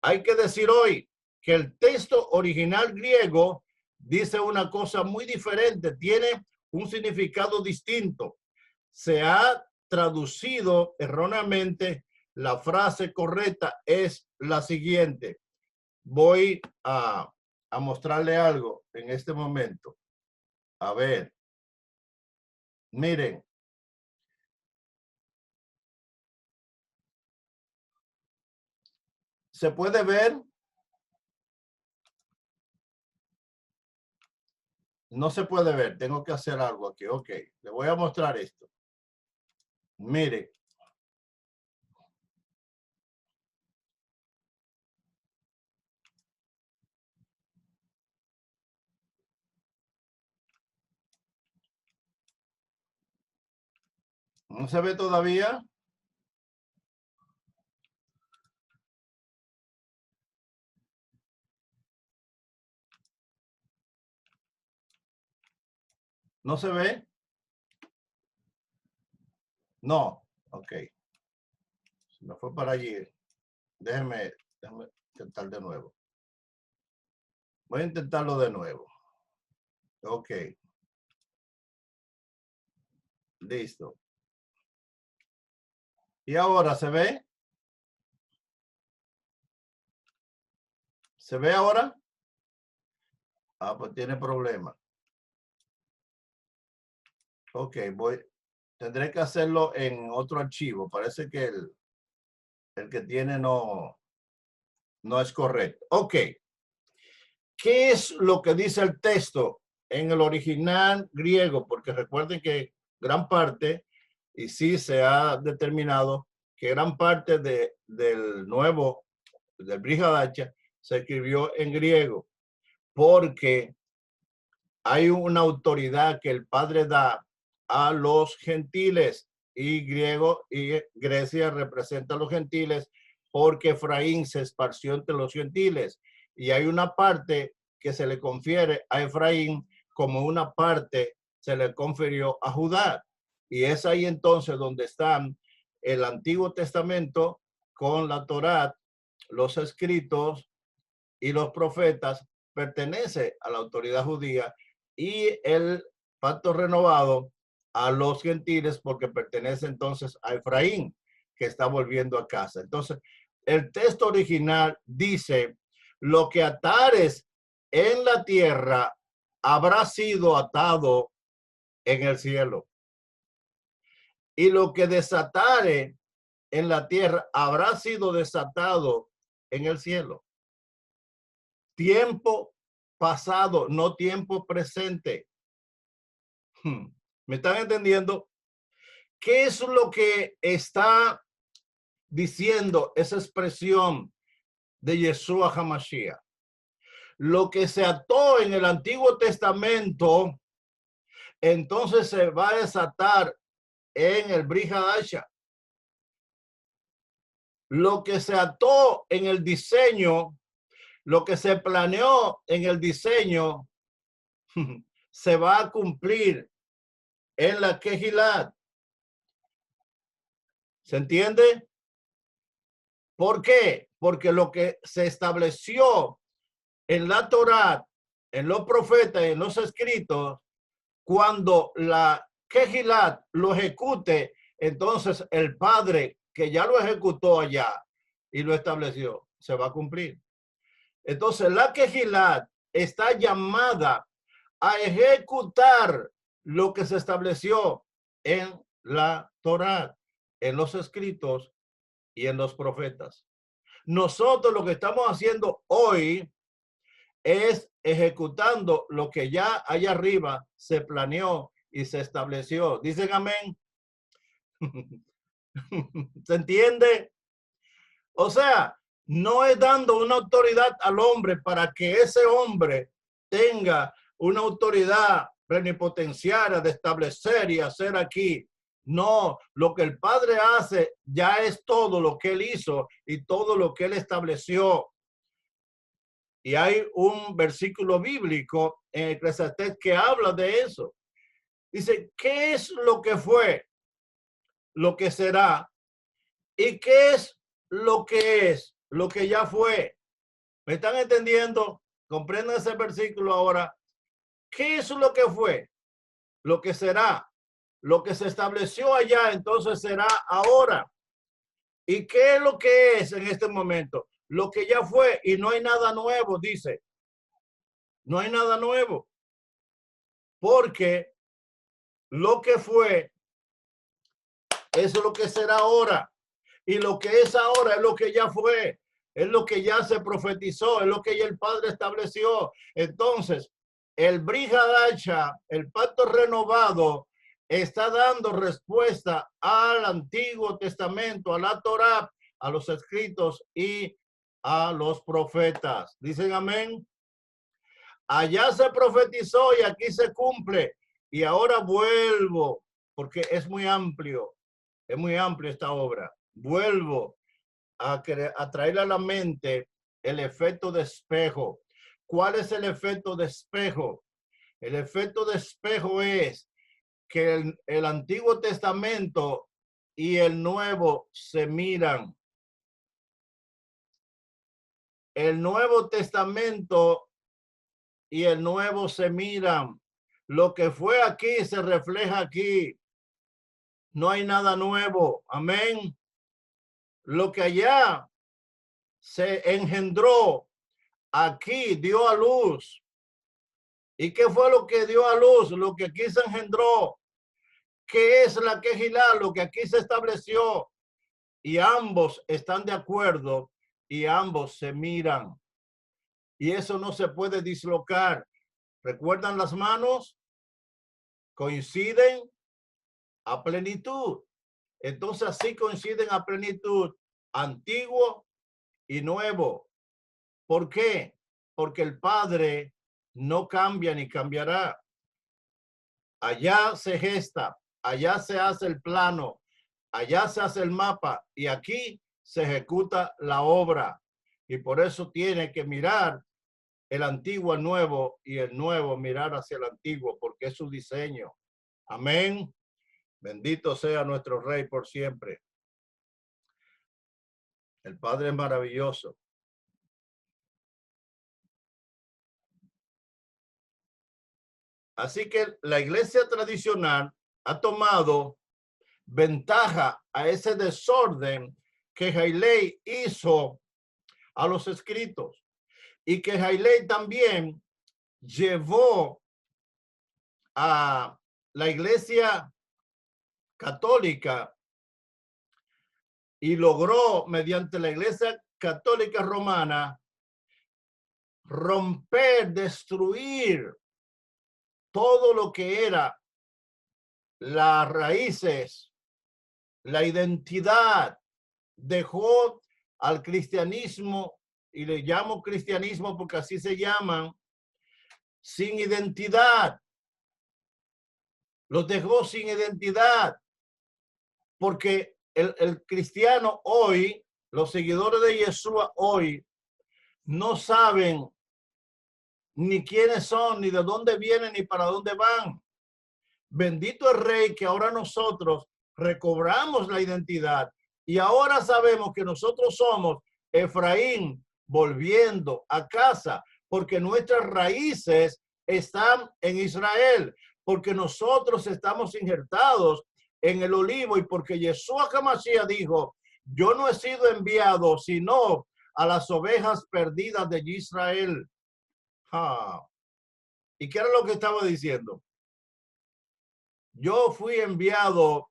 hay que decir hoy que el texto original griego dice una cosa muy diferente, tiene un significado distinto. Se ha traducido erróneamente. La frase correcta es la siguiente. Voy a mostrarle algo en este momento. A ver, miren. ¿Se puede ver? No se puede ver. Tengo que hacer algo aquí. Ok, le voy a mostrar esto. Mire. ¿No se ve todavía? ¿No se ve? No. Ok. Se me fue para allí. Déjeme intentar de nuevo. Voy a intentarlo de nuevo. Ok. Listo. ¿Y ahora se ve? ¿Se ve ahora? Ah, pues tiene problema. Ok, tendré que hacerlo en otro archivo. Parece que el que tiene no es correcto. Ok. ¿Qué es lo que dice el texto en el original griego? Porque recuerden que gran parte, y sí se ha determinado que gran parte del Brit Hadasha, se escribió en griego, porque hay una autoridad que el Padre da a los gentiles, y griego y Grecia representa a los gentiles porque Efraín se esparció entre los gentiles, y hay una parte que se le confiere a Efraín como una parte se le confirió a Judá, y es ahí entonces donde están el Antiguo Testamento con la Torá, los escritos y los profetas, pertenece a la autoridad judía, y el pacto renovado a los gentiles porque pertenece entonces a Efraín, que está volviendo a casa. Entonces, el texto original dice: lo que atares en la tierra habrá sido atado en el cielo, y lo que desatare en la tierra habrá sido desatado en el cielo. Tiempo pasado, no tiempo presente. ¿Me están entendiendo? ¿Qué es lo que está diciendo esa expresión de Yeshua HaMashiach? Lo que se ató en el Antiguo Testamento, entonces se va a desatar en el Brit Hadasha. Lo que se ató en el diseño, lo que se planeó en el diseño, se va a cumplir en la Kehilat. ¿Se entiende? ¿Por qué? Porque lo que se estableció en la Torá, en los profetas y en los escritos, cuando la Kehilat lo ejecute, entonces el Padre que ya lo ejecutó allá y lo estableció, se va a cumplir. Entonces la Kehilat está llamada a ejecutar lo que se estableció en la Torá, en los escritos y en los profetas. Nosotros lo que estamos haciendo hoy es ejecutando lo que ya allá arriba se planeó y se estableció. Dicen amén. ¿Se entiende? O sea, no es dando una autoridad al hombre para que ese hombre tenga una autoridad plenipotenciaria de establecer y hacer aquí. No, lo que el Padre hace ya es todo lo que él hizo y todo lo que él estableció. Y hay un versículo bíblico en Eclesiastés que habla de eso. Dice, ¿qué es lo que fue? Lo que será. ¿Y qué es lo que es? Lo que ya fue. ¿Me están entendiendo? Comprendan ese versículo ahora. ¿Qué es lo que fue? Lo que será. Lo que se estableció allá, entonces será ahora. ¿Y qué es lo que es en este momento? Lo que ya fue y no hay nada nuevo, dice. No hay nada nuevo. Porque lo que fue es lo que será ahora. Y lo que es ahora es lo que ya fue. Es lo que ya se profetizó. Es lo que ya el Padre estableció. Entonces, el Brit Hadashah, el pacto renovado, está dando respuesta al Antiguo Testamento, a la Torá, a los escritos y a los profetas. ¿Dicen amén? Allá se profetizó y aquí se cumple. Y ahora vuelvo, porque es muy amplio esta obra. Vuelvo a traerle a la mente el efecto de espejo. ¿Cuál es el efecto de espejo? El efecto de espejo es que el Antiguo Testamento y el Nuevo se miran. El Nuevo Testamento y el Nuevo se miran. Lo que fue aquí se refleja aquí. No hay nada nuevo. Amén. Lo que allá se engendró, aquí dio a luz. ¿Y qué fue lo que dio a luz? Lo que aquí se engendró. ¿Qué es la Kehilá? Lo que aquí se estableció. Y ambos están de acuerdo y ambos se miran. Y eso no se puede dislocar. ¿Recuerdan las manos? Coinciden a plenitud. Entonces así coinciden a plenitud antiguo y nuevo. ¿Por qué? Porque el Padre no cambia ni cambiará. Allá se gesta, allá se hace el plano, allá se hace el mapa y aquí se ejecuta la obra. Y por eso tiene que mirar el antiguo al nuevo y el nuevo mirar hacia el antiguo porque es su diseño. Amén. Bendito sea nuestro Rey por siempre. El Padre es maravilloso. Así que la iglesia tradicional ha tomado ventaja a ese desorden que Hailey hizo a los escritos y que Hailey también llevó a la iglesia católica y logró mediante la iglesia católica romana romper, destruir todo lo que era las raíces, la identidad. Dejó al cristianismo, y le llamo cristianismo porque así se llaman, sin identidad. Los dejó sin identidad. Porque el cristiano hoy, los seguidores de Yeshua hoy, no saben ni quiénes son, ni de dónde vienen, ni para dónde van. Bendito el Rey que ahora nosotros recobramos la identidad y ahora sabemos que nosotros somos Efraín volviendo a casa, porque nuestras raíces están en Israel, porque nosotros estamos injertados en el olivo y porque Yeshua HaMashiach dijo, yo no he sido enviado sino a las ovejas perdidas de Israel. ¿Y qué era lo que estaba diciendo? Yo fui enviado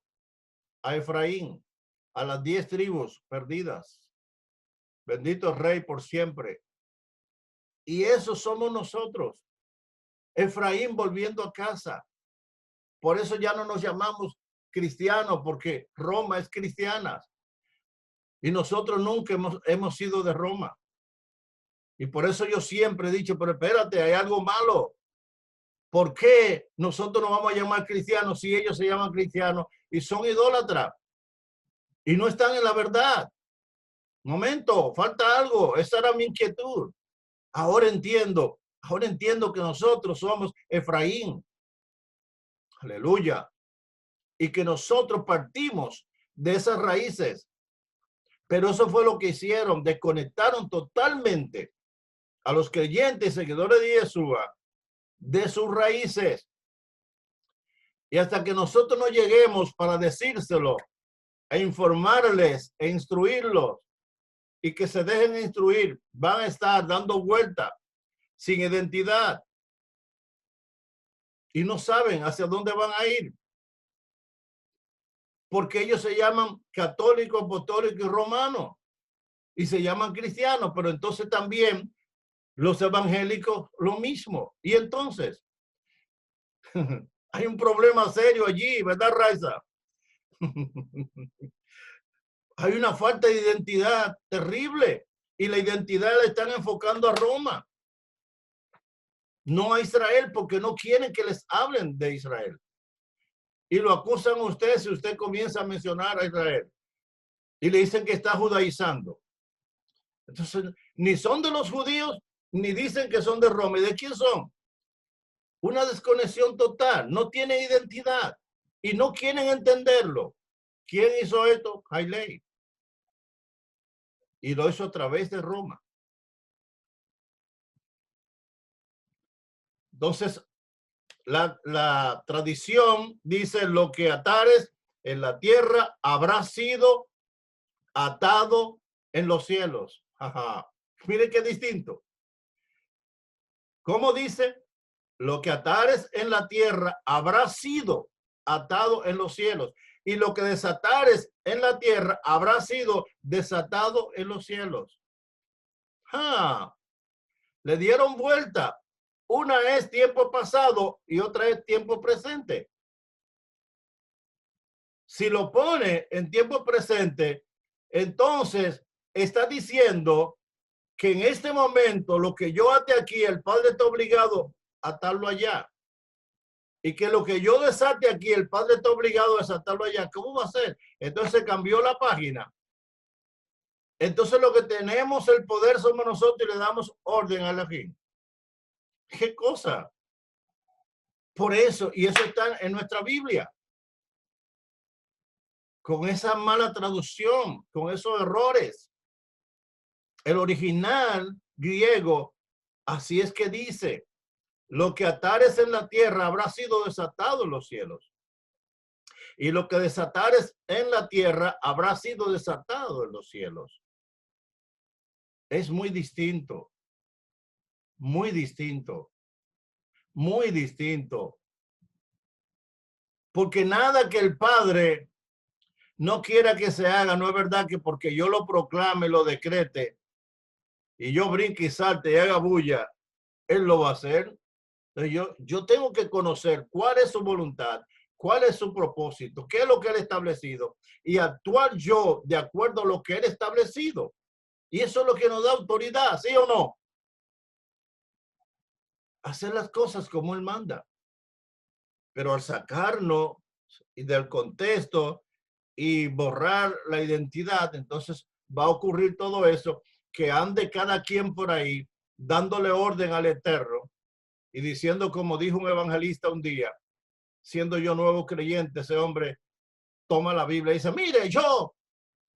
a Efraín, a las 10 tribus perdidas. Bendito Rey por siempre. Y eso somos nosotros. Efraín volviendo a casa. Por eso ya no nos llamamos cristianos, porque Roma es cristiana. Y nosotros nunca hemos sido de Roma. Y por eso yo siempre he dicho, pero espérate, hay algo malo. ¿Por qué nosotros nos vamos a llamar cristianos si ellos se llaman cristianos y son idólatras? Y no están en la verdad. Momento, falta algo. Esa era mi inquietud. Ahora entiendo que nosotros somos Efraín. Aleluya. Y que nosotros partimos de esas raíces. Pero eso fue lo que hicieron. Desconectaron totalmente a los creyentes seguidores de Yeshua de sus raíces. Y hasta que nosotros no lleguemos para decírselo, e informarles, e instruirlos, y que se dejen instruir, van a estar dando vuelta sin identidad. Y no saben hacia dónde van a ir. Porque ellos se llaman católicos, apostólicos y romanos. Y se llaman cristianos, pero entonces también los evangélicos lo mismo. Y entonces hay un problema serio allí, ¿verdad, Raiza? Hay una falta de identidad terrible y la identidad la están enfocando a Roma, no a Israel, porque no quieren que les hablen de Israel. Y lo acusan a usted si usted comienza a mencionar a Israel y le dicen que está judaizando. Entonces, ni son de los judíos, ni dicen que son de Roma. ¿Y de quién son? Una desconexión total. No tienen identidad y no quieren entenderlo. ¿Quién hizo esto? Haile. Y lo hizo a través de Roma. Entonces, la tradición dice: lo que atares en la tierra habrá sido atado en los cielos. Ajá. Miren qué distinto. ¿Cómo dice? Lo que atares en la tierra habrá sido atado en los cielos. Y lo que desatares en la tierra habrá sido desatado en los cielos. Le dieron vuelta. Una es tiempo pasado y otra es tiempo presente. Si lo pone en tiempo presente, entonces está diciendo que en este momento lo que yo ate aquí, el Padre está obligado a atarlo allá. Y que lo que yo desate aquí, el Padre está obligado a desatarlo allá. ¿Cómo va a ser? Entonces cambió la página. Entonces lo que tenemos el poder somos nosotros y le damos orden a la gente. ¿Qué cosa? Por eso, y eso está en nuestra Biblia. Con esa mala traducción, con esos errores. El original griego, así es que dice: lo que atares en la tierra habrá sido desatado en los cielos. Y lo que desatares en la tierra habrá sido desatado en los cielos. Es muy distinto. Muy distinto. Muy distinto. Porque nada que el Padre no quiera que se haga, no es verdad que porque yo lo proclame, lo decrete, y yo brinque y salte y haga bulla, Él lo va a hacer. Entonces yo tengo que conocer cuál es su voluntad, cuál es su propósito, qué es lo que Él ha establecido, y actuar yo de acuerdo a lo que Él ha establecido. Y eso es lo que nos da autoridad, ¿sí o no? Hacer las cosas como Él manda. Pero al sacarnos del contexto y borrar la identidad, entonces va a ocurrir todo eso, que ande cada quien por ahí dándole orden al Eterno y diciendo, como dijo un evangelista un día, siendo yo nuevo creyente, ese hombre toma la Biblia y dice: mire,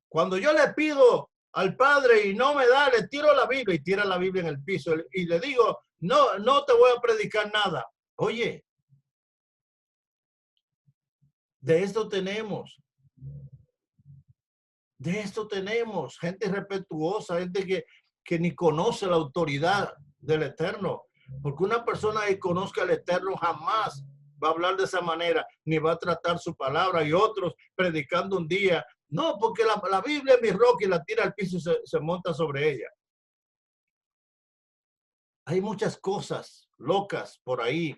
cuando yo le pido al Padre y no me da, le tiro la Biblia y tira la Biblia en el piso y le digo, no, no te voy a predicar nada. Oye, de esto tenemos. De esto tenemos gente respetuosa, gente que ni conoce la autoridad del Eterno. Porque una persona que conozca al Eterno jamás va a hablar de esa manera, ni va a tratar su palabra. Y otros predicando un día, no, porque la Biblia es mi roca y la tira al piso y se monta sobre ella. Hay muchas cosas locas por ahí,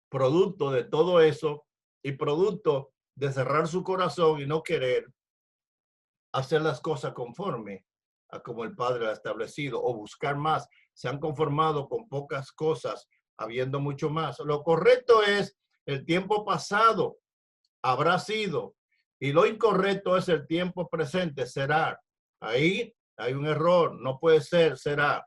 producto de todo eso y producto de cerrar su corazón y no querer hacer las cosas conforme a como el Padre ha establecido o buscar más. Se han conformado con pocas cosas, habiendo mucho más. Lo correcto es el tiempo pasado habrá sido y lo incorrecto es el tiempo presente, será. Ahí hay un error, no puede ser, será.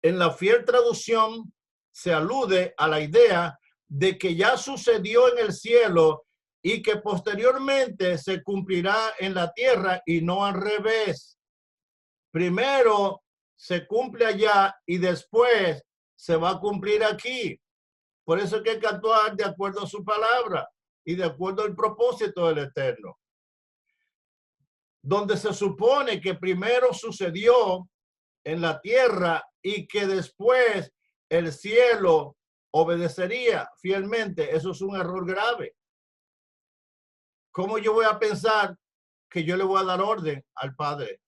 En la fiel traducción se alude a la idea de que ya sucedió en el cielo y que posteriormente se cumplirá en la tierra y no al revés. Primero se cumple allá y después se va a cumplir aquí. Por eso es que hay que actuar de acuerdo a su palabra y de acuerdo al propósito del Eterno. Donde se supone que primero sucedió en la tierra y que después el cielo obedecería fielmente. Eso es un error grave. ¿Cómo yo voy a pensar que yo le voy a dar orden al Padre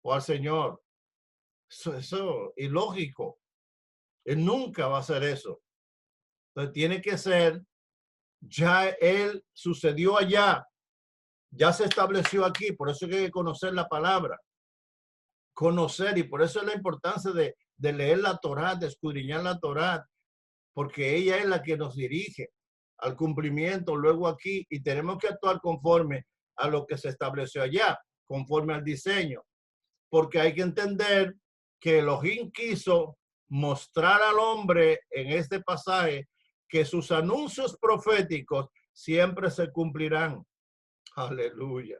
o al Señor? Eso es ilógico. Él nunca va a hacer eso. Entonces tiene que ser, ya él sucedió allá, ya se estableció aquí, por eso hay que conocer la palabra. Conocer, y por eso es la importancia de leer la Torá, de escudriñar la Torá, porque ella es la que nos dirige al cumplimiento luego aquí y tenemos que actuar conforme a lo que se estableció allá, conforme al diseño, porque hay que entender que Elohim quiso mostrar al hombre en este pasaje que sus anuncios proféticos siempre se cumplirán. Aleluya.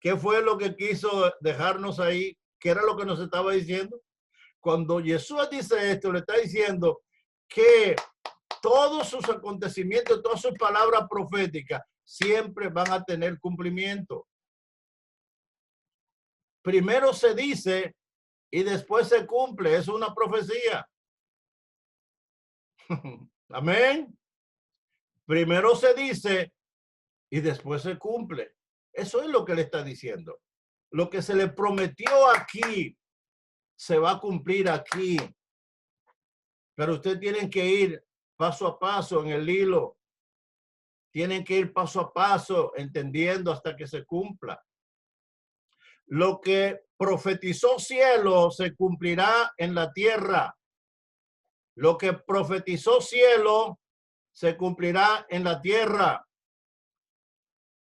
¿Qué fue lo que quiso dejarnos ahí? ¿Qué era lo que nos estaba diciendo? Cuando Jesús dice esto, le está diciendo que todos sus acontecimientos, todas sus palabras proféticas siempre van a tener cumplimiento. Primero se dice y después se cumple. Es una profecía. Amén. Primero se dice y después se cumple. Eso es lo que le está diciendo. Lo que se le prometió aquí se va a cumplir aquí. Pero ustedes tienen que ir paso a paso en el hilo. Tienen que ir paso a paso entendiendo hasta que se cumpla. Lo que profetizó cielo se cumplirá en la tierra. Lo que profetizó cielo se cumplirá en la tierra.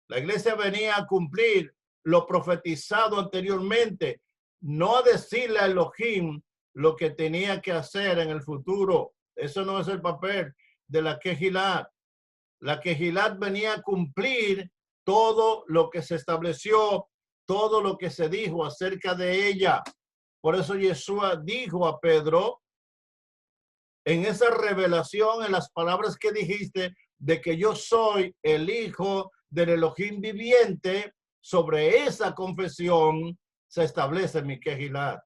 La iglesia venía a cumplir lo profetizado anteriormente, no a decirle a Elohim lo que tenía que hacer en el futuro. Eso no es el papel de la Kehilat. La Kehilat venía a cumplir todo lo que se estableció, todo lo que se dijo acerca de ella. Por eso Yeshua dijo a Pedro, en esa revelación, en las palabras que dijiste, de que yo soy el hijo del Elohim viviente, sobre esa confesión se establece mi Kehilat.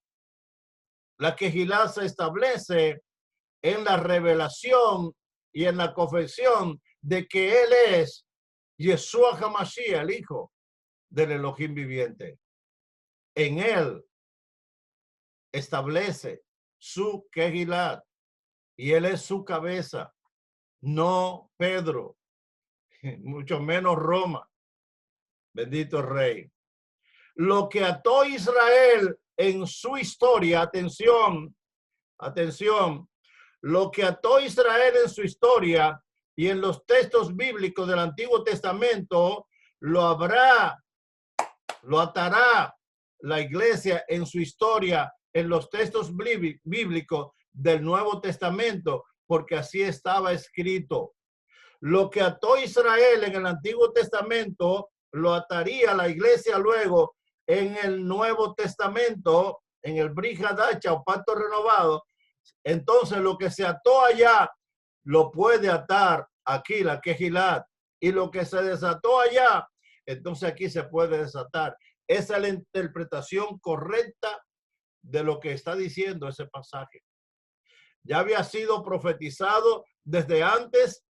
La Kehilat se establece en la revelación y en la confesión de que él es Yeshua HaMashiach, el hijo del Elohim viviente. En él establece su Kehilat y él es su cabeza, no Pedro, mucho menos Roma. Bendito Rey. Lo que ató Israel en su historia, atención, atención, lo que ató Israel en su historia y en los textos bíblicos del Antiguo Testamento, lo atará la iglesia en su historia en los textos bíblicos del Nuevo Testamento, porque así estaba escrito. Lo que ató Israel en el Antiguo Testamento lo ataría la iglesia luego en el Nuevo Testamento, en el Brit Hadacha o pacto renovado, entonces lo que se ató allá lo puede atar aquí, la Kehilat, y lo que se desató allá, entonces aquí se puede desatar. Esa es la interpretación correcta de lo que está diciendo ese pasaje. Ya había sido profetizado desde antes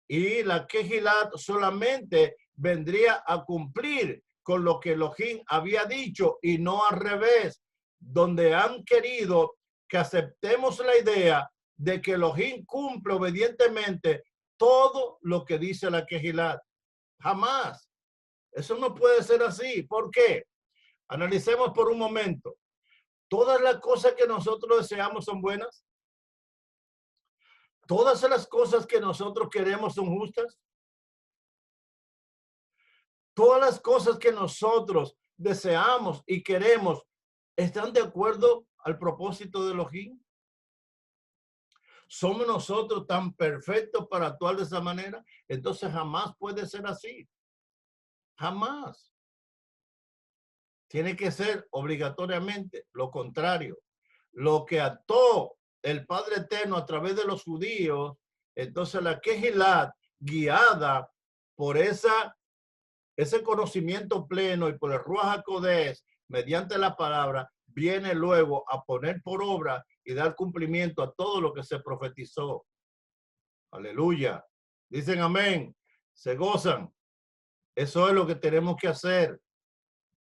y la Kehilat solamente vendría a cumplir con lo que Elohim había dicho y no al revés, donde han querido que aceptemos la idea de que Elohim cumple obedientemente todo lo que dice la Kehilat. Jamás. Eso no puede ser así. ¿Por qué? Analicemos por un momento. ¿Todas las cosas que nosotros deseamos son buenas? ¿Todas las cosas que nosotros queremos son justas? ¿Todas las cosas que nosotros deseamos y queremos están de acuerdo al propósito de Elohim? ¿Somos nosotros tan perfectos para actuar de esa manera? Entonces jamás puede ser así. Jamás. Tiene que ser obligatoriamente lo contrario. Lo que ató el Padre Eterno a través de los judíos, entonces la Kehilat, guiada por ese conocimiento pleno y por el Ruach HaKodesh, mediante la palabra, viene luego a poner por obra y dar cumplimiento a todo lo que se profetizó. Aleluya. Dicen amén. Se gozan. Eso es lo que tenemos que hacer.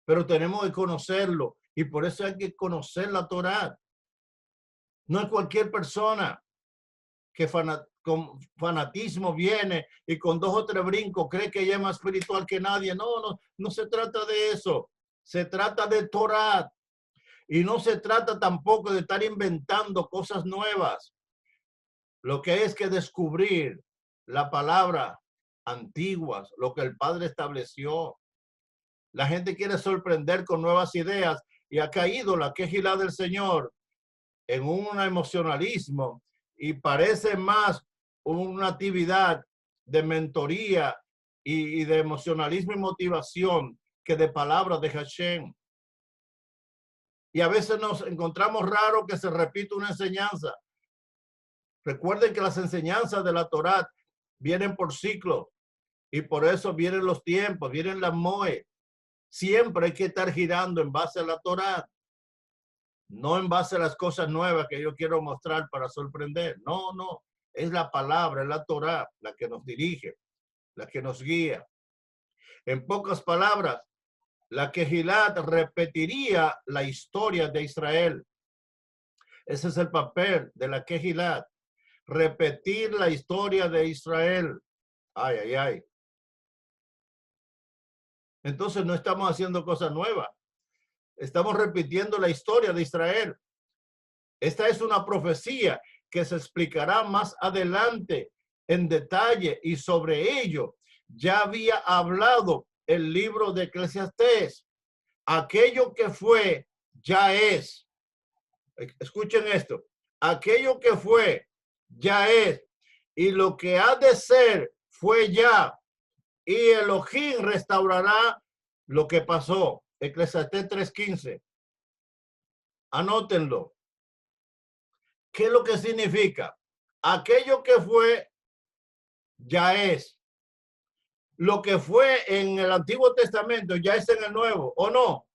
Pero tenemos que conocerlo. Y por eso hay que conocer la Torá. No es cualquier persona que con fanatismo viene y con 2 o 3 brincos cree que ella es más espiritual que nadie. No se trata de eso. Se trata de Torá. Y no se trata tampoco de estar inventando cosas nuevas. Lo que es que descubrir la palabra antiguas, lo que el Padre estableció. La gente quiere sorprender con nuevas ideas y ha caído la Kehilá del Señor en un emocionalismo y parece más una actividad de mentoría y de emocionalismo y motivación que de palabras de Hashem. Y a veces nos encontramos raro que se repita una enseñanza. Recuerden que las enseñanzas de la Torá vienen por ciclos y por eso vienen los tiempos, vienen las moe. Siempre hay que estar girando en base a la Torá, no en base a las cosas nuevas que yo quiero mostrar para sorprender. No, es la palabra, es la Torá la que nos dirige, la que nos guía. En pocas palabras, la Kehilat repetiría la historia de Israel. Ese es el papel de la Kehilat, repetir la historia de Israel. Ay. Entonces no estamos haciendo cosas nuevas. Estamos repitiendo la historia de Israel. Esta es una profecía que se explicará más adelante en detalle y sobre ello ya había hablado el libro de Eclesiastés. Aquello que fue, ya es. Escuchen esto. Aquello que fue, ya es. Y lo que ha de ser, fue ya. Y Elohim restaurará lo que pasó. Eclesiastés 3:15. Anótenlo. ¿Qué es lo que significa? Aquello que fue, ya es. Lo que fue en el Antiguo Testamento, ya es en el Nuevo, ¿o no?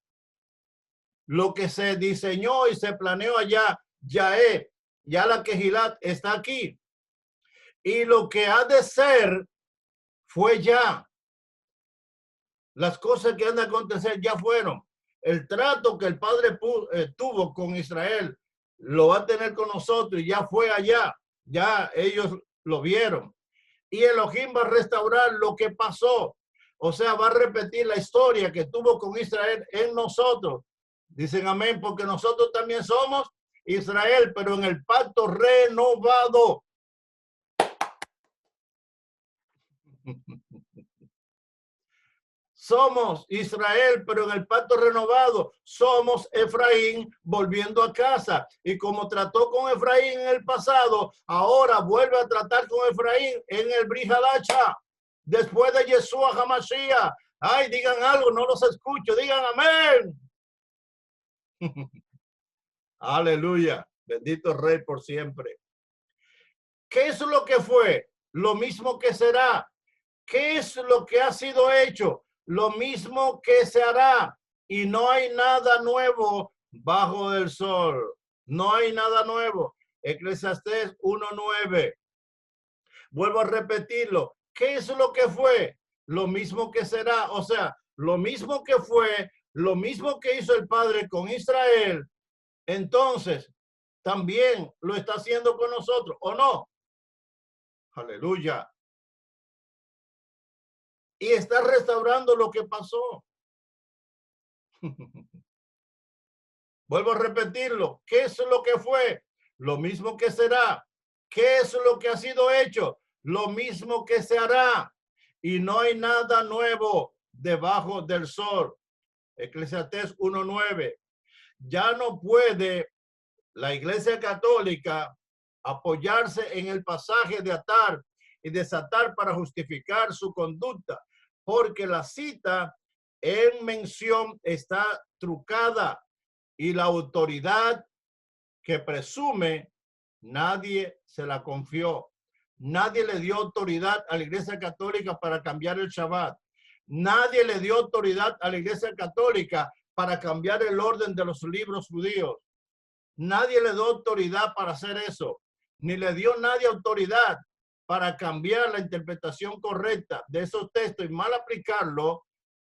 Lo que se diseñó y se planeó allá, ya es. Ya la Kehilat está aquí. Y lo que ha de ser, fue ya. Las cosas que han de acontecer ya fueron. El trato que el Padre tuvo con Israel lo va a tener con nosotros y ya fue allá. Ya ellos lo vieron. Y Elohim va a restaurar lo que pasó. O sea, va a repetir la historia que tuvo con Israel en nosotros. Dicen amén, porque nosotros también somos Israel, pero en el pacto renovado. Somos Israel, pero en el pacto renovado somos Efraín volviendo a casa. Y como trató con Efraín en el pasado, ahora vuelve a tratar con Efraín en el Brit Hadacha. Después de Yeshua HaMashiach, Ay, digan algo, no los escucho. Digan amén. Aleluya. Bendito Rey por siempre. ¿Qué es lo que fue? Lo mismo que será. ¿Qué es lo que ha sido hecho? Lo mismo que se hará. Y no hay nada nuevo bajo el sol. No hay nada nuevo. Eclesiastés 1:9. Vuelvo a repetirlo. ¿Qué es lo que fue? Lo mismo que será. O sea, lo mismo que fue, lo mismo que hizo el Padre con Israel, entonces también lo está haciendo con nosotros, ¿o no? Aleluya. Y está restaurando lo que pasó. Vuelvo a repetirlo. ¿Qué es lo que fue? Lo mismo que será. ¿Qué es lo que ha sido hecho? Lo mismo que se hará. Y no hay nada nuevo debajo del sol. Eclesiastés 1:9. Ya no puede la Iglesia Católica apoyarse en el pasaje de atar y desatar para justificar su conducta, porque la cita en mención está trucada y la autoridad que presume nadie se la confió. Nadie le dio autoridad a la Iglesia Católica para cambiar el Shabbat. Nadie le dio autoridad a la Iglesia Católica para cambiar el orden de los libros judíos. Nadie le dio autoridad para hacer eso, ni le dio nadie autoridad para cambiar la interpretación correcta de esos textos y mal aplicarlo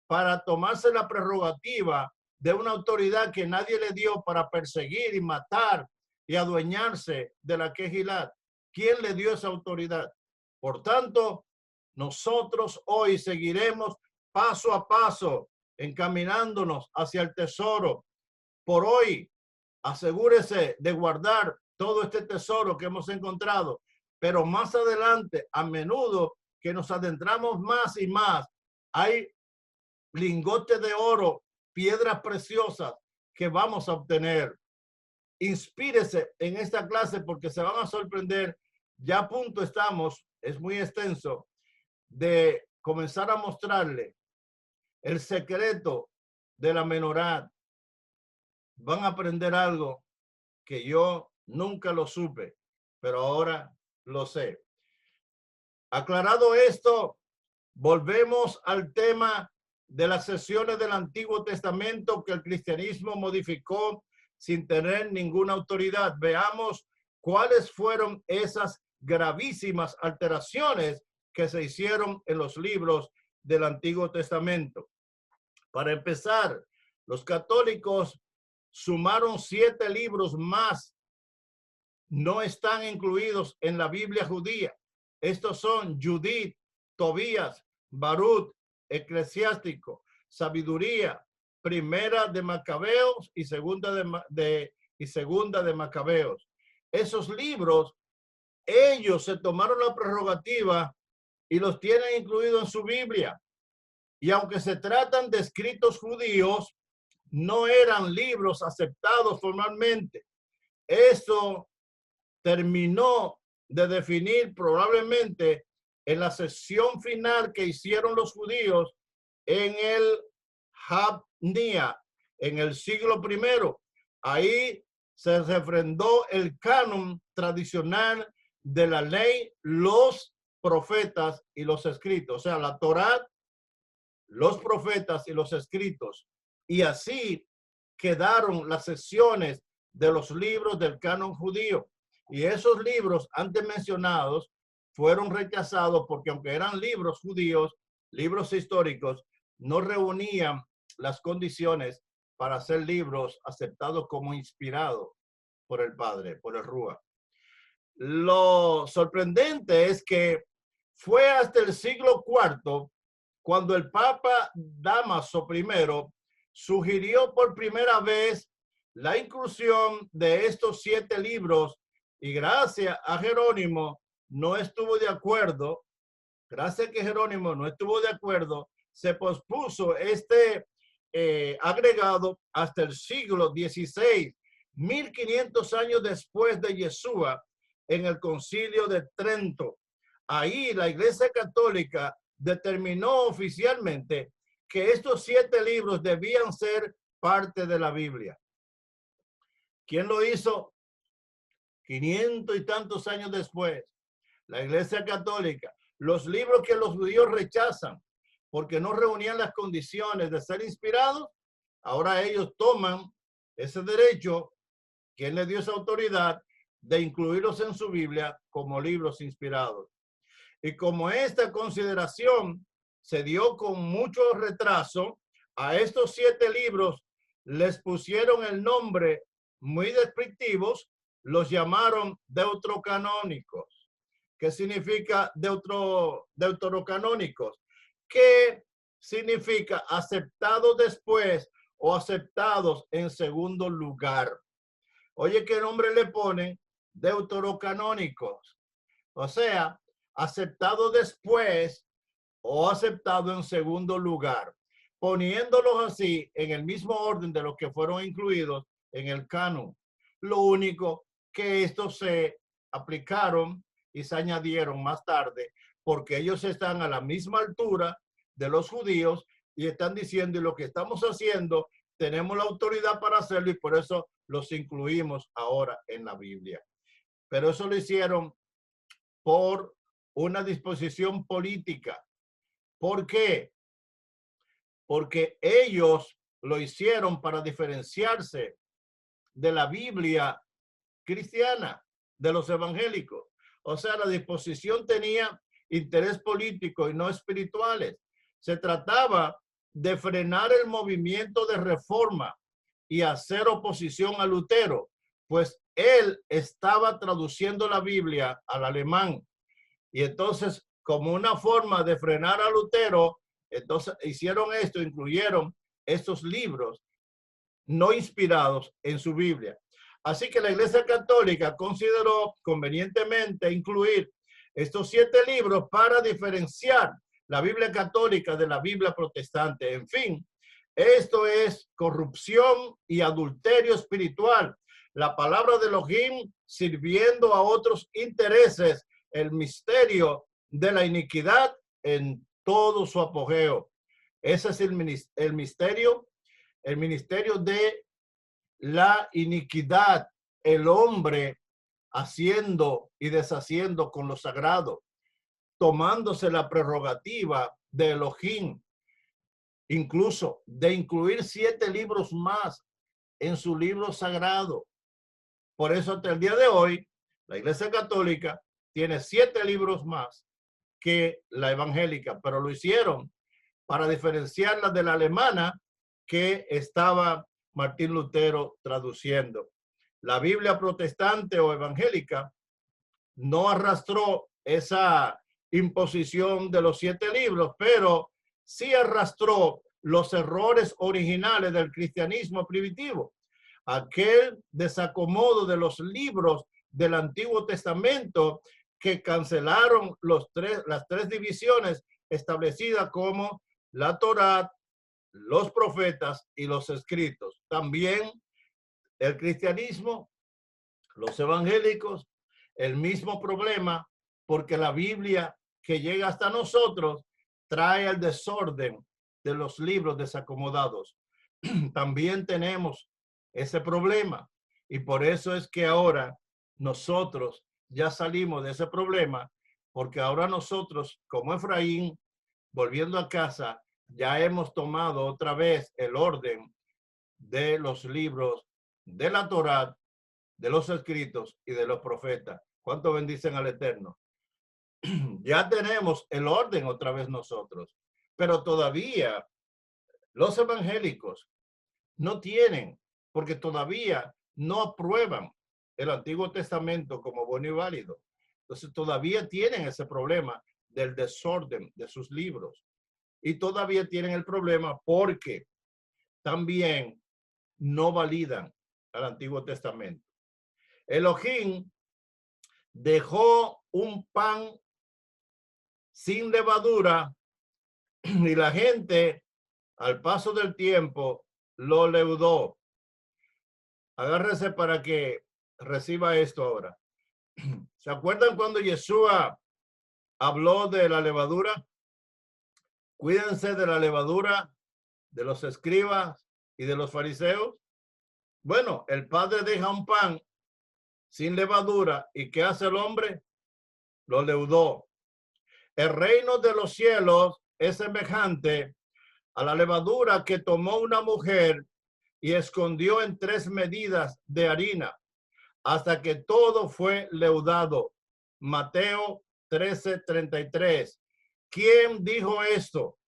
para tomarse la prerrogativa de una autoridad que nadie le dio para perseguir y matar y adueñarse de la Quejilat. ¿Quién le dio esa autoridad? Por tanto, nosotros hoy seguiremos paso a paso encaminándonos hacia el tesoro. Por hoy, asegúrese de guardar todo este tesoro que hemos encontrado, pero más adelante, a menudo que nos adentramos más y más, hay lingotes de oro, piedras preciosas que vamos a obtener. Inspírese en esta clase porque se van a sorprender. Ya a punto estamos, es muy extenso, de comenzar a mostrarle el secreto de la menorá. Van a aprender algo que yo nunca lo supe, pero ahora lo sé. Aclarado esto, volvemos al tema de las sesiones del Antiguo Testamento que el cristianismo modificó sin tener ninguna autoridad. Veamos cuáles fueron esas gravísimas alteraciones que se hicieron en los libros del Antiguo Testamento. Para empezar, los católicos sumaron 7 libros más. No están incluidos en la Biblia judía. Estos son Judith, Tobías, Barut, Eclesiástico, Sabiduría, Primera de Macabeos y Segunda de Macabeos. Esos libros, ellos se tomaron la prerrogativa y los tienen incluidos en su Biblia. Y aunque se tratan de escritos judíos, no eran libros aceptados formalmente. Eso terminó de definir probablemente en la sesión final que hicieron los judíos en el Habnia, en el siglo I. Ahí se refrendó el canon tradicional de la ley, los profetas y los escritos, o sea, la Torá, los profetas y los escritos. Y así quedaron las sesiones de los libros del canon judío. Y esos libros antes mencionados fueron rechazados porque aunque eran libros judíos, libros históricos, no reunían las condiciones para ser libros aceptados como inspirados por el Padre, por el Rúa. Lo sorprendente es que fue hasta el siglo IV cuando el Papa Dámaso I sugirió por primera vez la inclusión de estos 7 libros y gracias a Jerónimo no estuvo de acuerdo. Gracias a que Jerónimo no estuvo de acuerdo, se pospuso este agregado hasta el siglo XVI, 1500 años después de Yeshua, en el Concilio de Trento. Ahí la Iglesia Católica determinó oficialmente que estos 7 libros debían ser parte de la Biblia. ¿Quién lo hizo? 500 y tantos años después, la Iglesia Católica. Los libros que los judíos rechazan porque no reunían las condiciones de ser inspirados, ahora ellos toman ese derecho. ¿Quién les dio esa autoridad de incluirlos en su Biblia como libros inspirados? Y como esta consideración se dio con mucho retraso, a estos 7 libros les pusieron el nombre muy descriptivos, los llamaron deuterocanónicos. ¿Qué significa deuterocanónicos? ¿Qué significa aceptados después o aceptados en segundo lugar? Oye, ¿qué nombre le ponen? Deuterocanónicos. O sea, aceptado después o aceptado en segundo lugar, poniéndolos así en el mismo orden de los que fueron incluidos en el canon. Lo único que estos se aplicaron y se añadieron más tarde porque ellos están a la misma altura de los judíos y están diciendo, y lo que estamos haciendo, tenemos la autoridad para hacerlo y por eso los incluimos ahora en la Biblia. Pero eso lo hicieron por una disposición política. ¿Por qué? Porque ellos lo hicieron para diferenciarse de la Biblia cristiana, de los evangélicos. O sea, la disposición tenía interés político y no espirituales. Se trataba de frenar el movimiento de reforma y hacer oposición a Lutero, pues él estaba traduciendo la Biblia al alemán. Y entonces, como una forma de frenar a Lutero, entonces hicieron esto, incluyeron estos libros no inspirados en su Biblia. Así que la Iglesia Católica consideró convenientemente incluir estos 7 libros para diferenciar la Biblia católica de la Biblia protestante. En fin, esto es corrupción y adulterio espiritual. La palabra de Elohim sirviendo a otros intereses, el misterio de la iniquidad en todo su apogeo. Ese es el ministerio de la iniquidad, el hombre haciendo y deshaciendo con lo sagrado, tomándose la prerrogativa de Elohim, incluso de incluir 7 libros más en su libro sagrado. Por eso hasta el día de hoy, la Iglesia Católica tiene 7 libros más que la evangélica, pero lo hicieron para diferenciarla de la alemana que estaba Martín Lutero traduciendo. La Biblia protestante o evangélica no arrastró esa imposición de los 7 libros, pero sí arrastró los errores originales del cristianismo primitivo. Aquel desacomodo de los libros del Antiguo Testamento que cancelaron las 3 divisiones establecidas como la Torá, los profetas y los escritos. También el cristianismo, los evangélicos, el mismo problema, porque la Biblia que llega hasta nosotros trae el desorden de los libros desacomodados. También tenemos ese problema y por eso es que ahora nosotros ya salimos de ese problema, porque ahora nosotros como Efraín, volviendo a casa, ya hemos tomado otra vez el orden de los libros de la Torá, de los escritos y de los profetas. ¿Cuánto bendicen al Eterno? Ya tenemos el orden otra vez nosotros, pero todavía los evangélicos no tienen, porque todavía no aprueban el Antiguo Testamento como bueno y válido. Entonces todavía tienen ese problema del desorden de sus libros y todavía tienen el problema porque también no validan al Antiguo Testamento. Elohim dejó un pan sin levadura y la gente al paso del tiempo lo leudó. Agárrese para que reciba esto ahora. ¿Se acuerdan cuando Yeshua habló de la levadura? Cuídense de la levadura de los escribas y de los fariseos? Bueno, el Padre deja un pan sin levadura, ¿y qué hace el hombre? Lo leudó. El reino de los cielos es semejante a la levadura que tomó una mujer y escondió en 3 medidas de harina hasta que todo fue leudado. Mateo 13:33. ¿Quién dijo esto?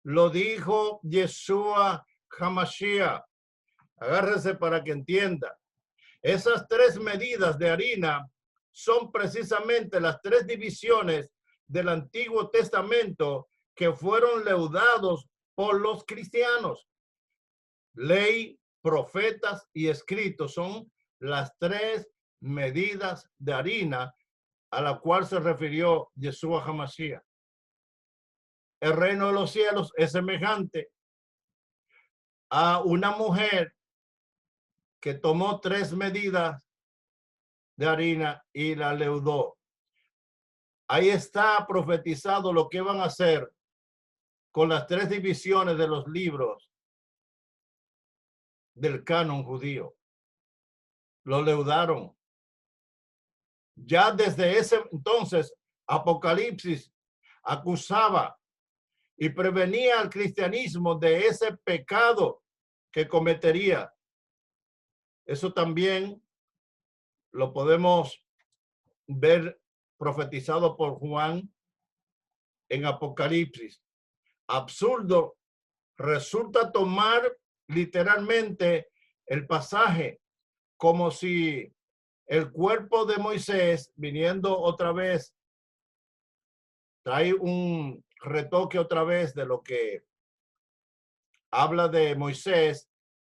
Lo dijo Yeshua HaMashiach. Agárrese para que entienda. Esas 3 medidas de harina son precisamente las 3 divisiones del Antiguo Testamento que fueron leudados por los cristianos. Ley, profetas y escritos son las 3 medidas de harina a la cual se refirió Yeshua HaMashiach. El reino de los cielos es semejante a una mujer que tomó 3 medidas de harina y la leudó. Ahí está profetizado lo que van a hacer con las 3 divisiones de los libros del canon judío. Lo leudaron. Ya desde ese entonces, Apocalipsis acusaba y prevenía al cristianismo de ese pecado que cometería. Eso también lo podemos ver profetizado por Juan en Apocalipsis. Absurdo resulta tomar literalmente el pasaje como si el cuerpo de Moisés, viniendo otra vez, trae un retoque otra vez de lo que habla de Moisés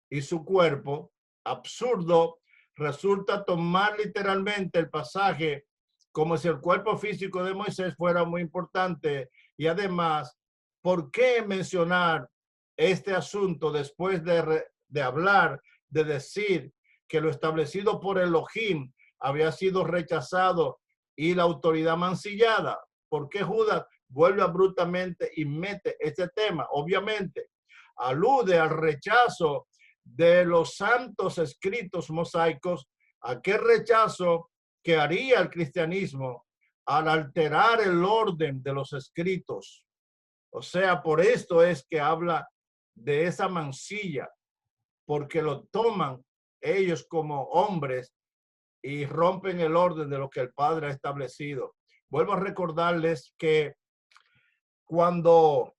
y su cuerpo. Absurdo resulta tomar literalmente el pasaje como si el cuerpo físico de Moisés fuera muy importante. Y además, ¿por qué mencionar este asunto después de hablar, de decir que lo establecido por Elohim había sido rechazado y la autoridad mancillada? ¿Por qué Judas vuelve abruptamente y mete este tema? Obviamente, alude al rechazo de los santos escritos mosaicos, aquel rechazo que haría el cristianismo al alterar el orden de los escritos. O sea, por esto es que habla de esa mancilla, porque lo toman ellos como hombres y rompen el orden de lo que el Padre ha establecido. Vuelvo a recordarles que cuando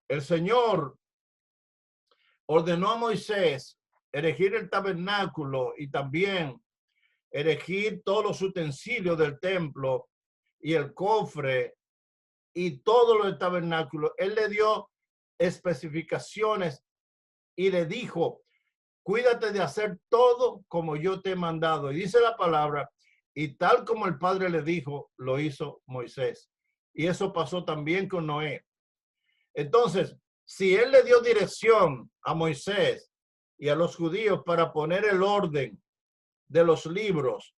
el Señor ordenó a Moisés erigir el tabernáculo y también erigir todos los utensilios del templo y el cofre y todo lo del tabernáculo, él le dio especificaciones y le dijo: cuídate de hacer todo como yo te he mandado. Y dice la palabra, y tal como el Padre le dijo, lo hizo Moisés. Y eso pasó también con Noé. Entonces, si él le dio dirección a Moisés y a los judíos para poner el orden de los libros,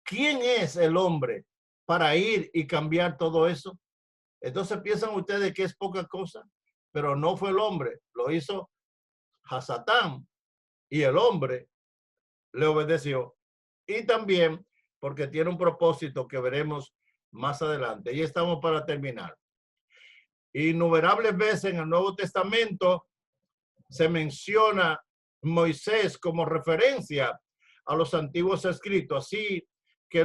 ¿quién es el hombre para ir y cambiar todo eso? Entonces piensan ustedes que es poca cosa, pero no fue el hombre, lo hizo Hasatán y el hombre le obedeció. Y también porque tiene un propósito que veremos más adelante. Y estamos para terminar. Innumerables veces en el Nuevo Testamento se menciona Moisés como referencia a los antiguos escritos, así que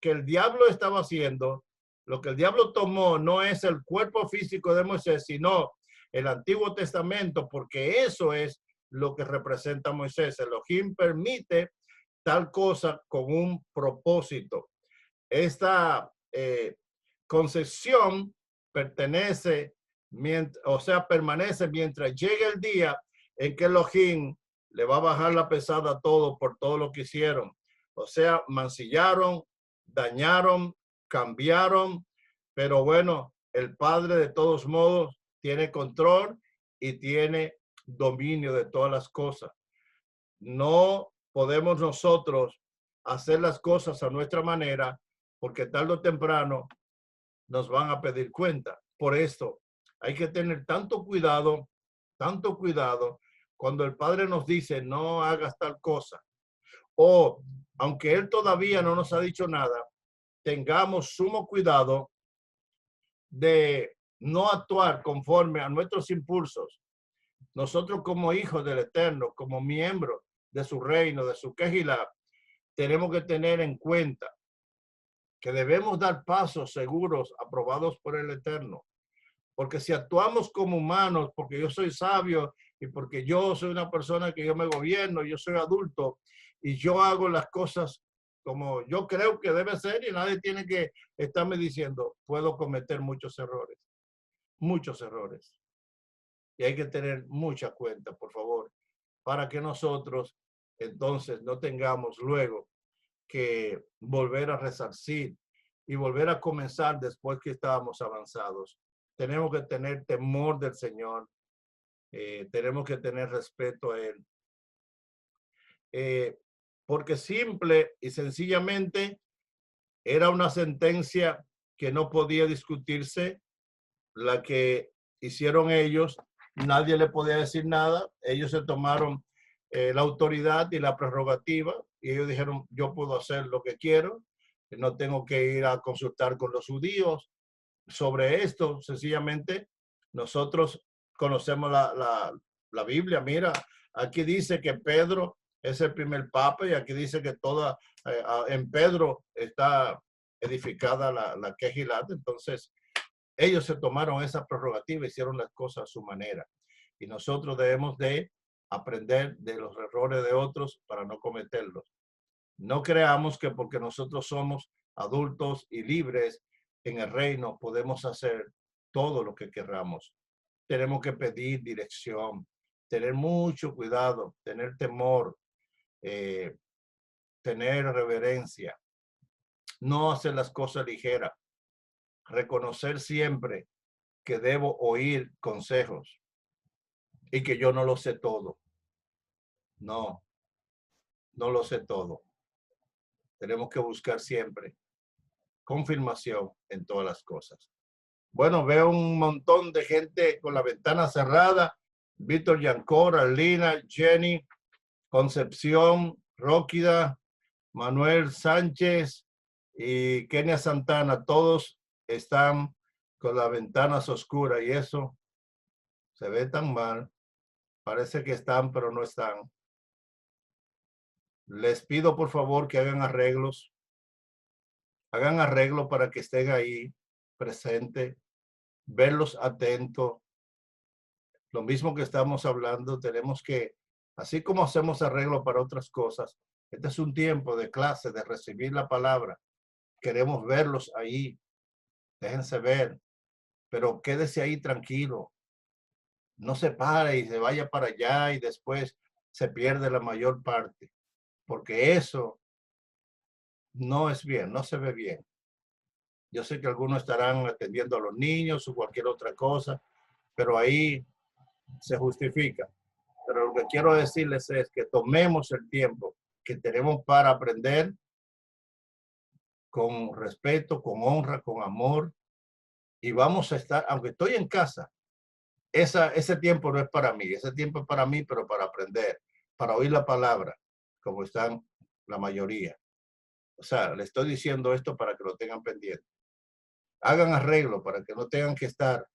el diablo estaba haciendo, lo que el diablo tomó no es el cuerpo físico de Moisés, sino el Antiguo Testamento, porque eso es lo que representa Moisés. Elohim permite tal cosa con un propósito. Esta concesión pertenece, permanece mientras llegue el día en que Elohim le va a bajar la pesada a todo por todo lo que hicieron. O sea, mancillaron, dañaron, cambiaron, pero bueno, el Padre de todos modos tiene control y tiene dominio de todas las cosas. No podemos nosotros hacer las cosas a nuestra manera, porque tarde o temprano nos van a pedir cuenta. Por esto hay que tener tanto cuidado tanto cuidado cuando el Padre nos dice no hagas tal cosa, o aunque Él todavía no nos ha dicho nada, tengamos sumo cuidado de no actuar conforme a nuestros impulsos. Nosotros como hijos del Eterno, como miembros de su reino, de su Kehilá, tenemos que tener en cuenta que debemos dar pasos seguros aprobados por el Eterno. Porque si actuamos como humanos, porque yo soy sabio y porque yo soy una persona que yo me gobierno, yo soy adulto y yo hago las cosas como yo creo que debe ser y nadie tiene que estarme diciendo, puedo cometer muchos errores, muchos errores. Y hay que tener mucha cuenta, por favor, para que nosotros entonces no tengamos luego que volver a resarcir y volver a comenzar después que estábamos avanzados. Tenemos que tener temor del Señor, tenemos que tener respeto a Él, porque simple y sencillamente era una sentencia que no podía discutirse, la que hicieron ellos, nadie le podía decir nada, ellos se tomaron la autoridad y la prerrogativa y ellos dijeron, yo puedo hacer lo que quiero, no tengo que ir a consultar con los judíos sobre esto, sencillamente nosotros conocemos la Biblia, mira, aquí dice que Pedro es el primer papa y aquí dice que toda, en Pedro está edificada la Kehilat, entonces ellos se tomaron esa prerrogativa, hicieron las cosas a su manera. Y nosotros debemos de aprender de los errores de otros para no cometerlos. No creamos que porque nosotros somos adultos y libres en el reino podemos hacer todo lo que queramos. Tenemos que pedir dirección, tener mucho cuidado, tener temor, tener reverencia, no hacer las cosas ligeras, reconocer siempre que debo oír consejos y que yo no lo sé todo. No, no lo sé todo. Tenemos que buscar siempre confirmación en todas las cosas. Bueno, veo un montón de gente con la ventana cerrada. Víctor Yancor, Lina, Jenny, Concepción, Róquida, Manuel Sánchez y Kenia Santana. Todos están con las ventanas oscuras y eso se ve tan mal. Parece que están, pero no están. Les pido por favor que hagan arreglos. Hagan arreglo para que estén ahí presente, verlos atentos. Lo mismo que estamos hablando, tenemos que, así como hacemos arreglo para otras cosas, este es un tiempo de clase, de recibir la palabra. Queremos verlos ahí, déjense ver, pero quédese ahí tranquilo. No se pare y se vaya para allá y después se pierde la mayor parte, porque eso no es bien, no se ve bien. Yo sé que algunos estarán atendiendo a los niños o cualquier otra cosa, pero ahí se justifica. Pero lo que quiero decirles es que tomemos el tiempo que tenemos para aprender con respeto, con honra, con amor, y vamos a estar, aunque estoy en casa, ese tiempo no es para mí, ese tiempo es para mí, pero para aprender, para oír la palabra, como están la mayoría. O sea, le estoy diciendo esto para que lo tengan pendiente. Hagan arreglo para que no tengan que estar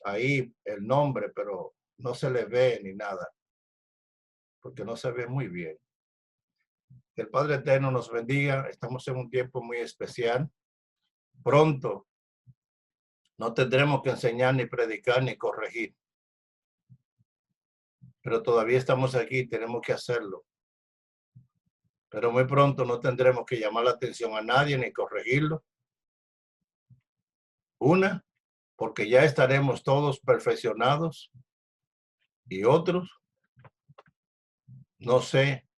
ahí el nombre, pero no se le ve ni nada, porque no se ve muy bien. Que el Padre Eterno nos bendiga. Estamos en un tiempo muy especial. Pronto no tendremos que enseñar, ni predicar, ni corregir. Pero todavía estamos aquí, tenemos que hacerlo. Pero muy pronto no tendremos que llamar la atención a nadie, ni corregirlo. Una, porque ya estaremos todos perfeccionados. Y otros, no sé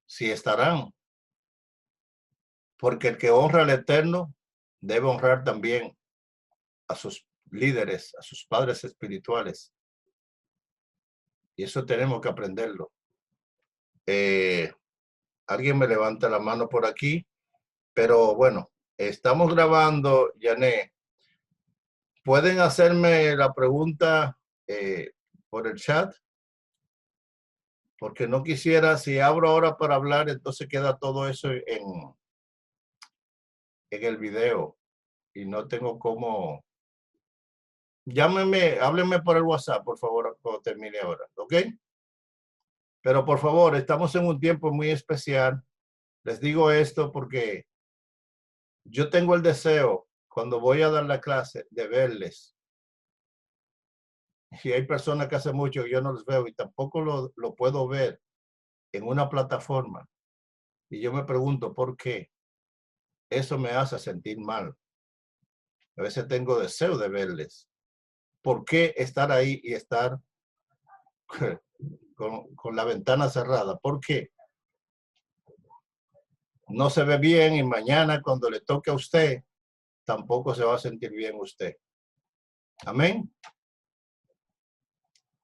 si estarán. Porque el que honra al Eterno debe honrar también a sus líderes, a sus padres espirituales. Y eso tenemos que aprenderlo. Alguien me levanta la mano por aquí, pero bueno, estamos grabando, Yané. ¿Pueden hacerme la pregunta eh, por el chat, porque no quisiera, si abro ahora para hablar, entonces queda todo eso en el video y no tengo cómo. Llámenme, háblenme por el WhatsApp, por favor, cuando termine ahora, ¿ok? Pero por favor, estamos en un tiempo muy especial. Les digo esto porque yo tengo el deseo, cuando voy a dar la clase, de verles. Y hay personas que hace mucho que yo no los veo y tampoco lo puedo ver en una plataforma. Y yo me pregunto por qué. Eso me hace sentir mal. A veces tengo deseo de verles. ¿Por qué estar ahí y estar con la ventana cerrada? ¿Por qué? No se ve bien y mañana cuando le toque a usted, tampoco se va a sentir bien usted. Amén.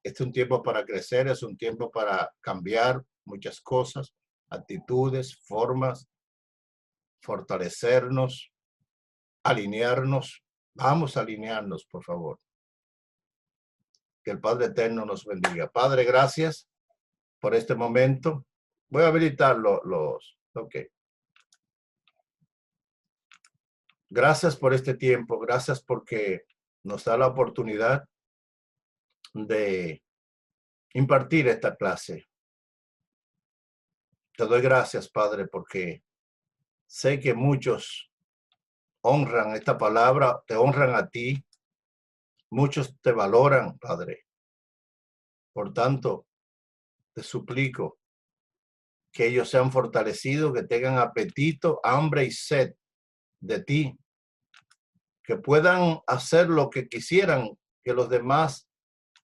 Este es un tiempo para crecer, es un tiempo para cambiar muchas cosas, actitudes, formas, fortalecernos, alinearnos. Vamos a alinearnos, por favor. Que el Padre Eterno nos bendiga. Padre, gracias por este momento. Voy a habilitar ok. Gracias por este tiempo. Gracias porque nos da la oportunidad de impartir esta clase. Te doy gracias, Padre, porque sé que muchos honran esta palabra, te honran a ti. Muchos te valoran, Padre. Por tanto, te suplico que ellos sean fortalecidos, que tengan apetito, hambre y sed de ti, que puedan hacer lo que quisieran que los demás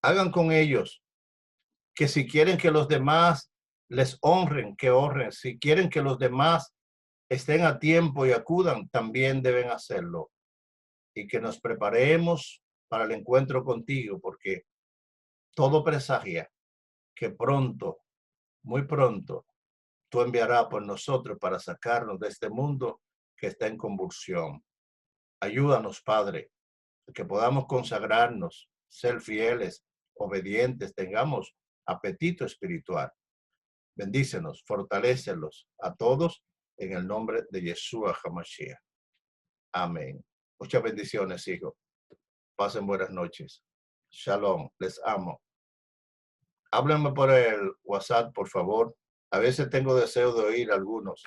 hagan con ellos, que si quieren que los demás les honren, que honren, si quieren que los demás estén a tiempo y acudan, también deben hacerlo. Y que nos preparemos para el encuentro contigo, porque todo presagia que pronto, muy pronto, tú enviarás por nosotros para sacarnos de este mundo que está en convulsión. Ayúdanos, Padre, que podamos consagrarnos, ser fieles, obedientes, tengamos apetito espiritual. Bendícenos, fortalécelos a todos en el nombre de Yeshua HaMashiach. Amén. Muchas bendiciones, hijos. Pasen buenas noches. Shalom. Les amo. Háblenme por el WhatsApp, por favor. A veces tengo deseo de oír a algunos.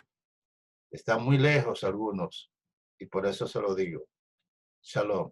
Están muy lejos algunos y por eso se lo digo. Shalom.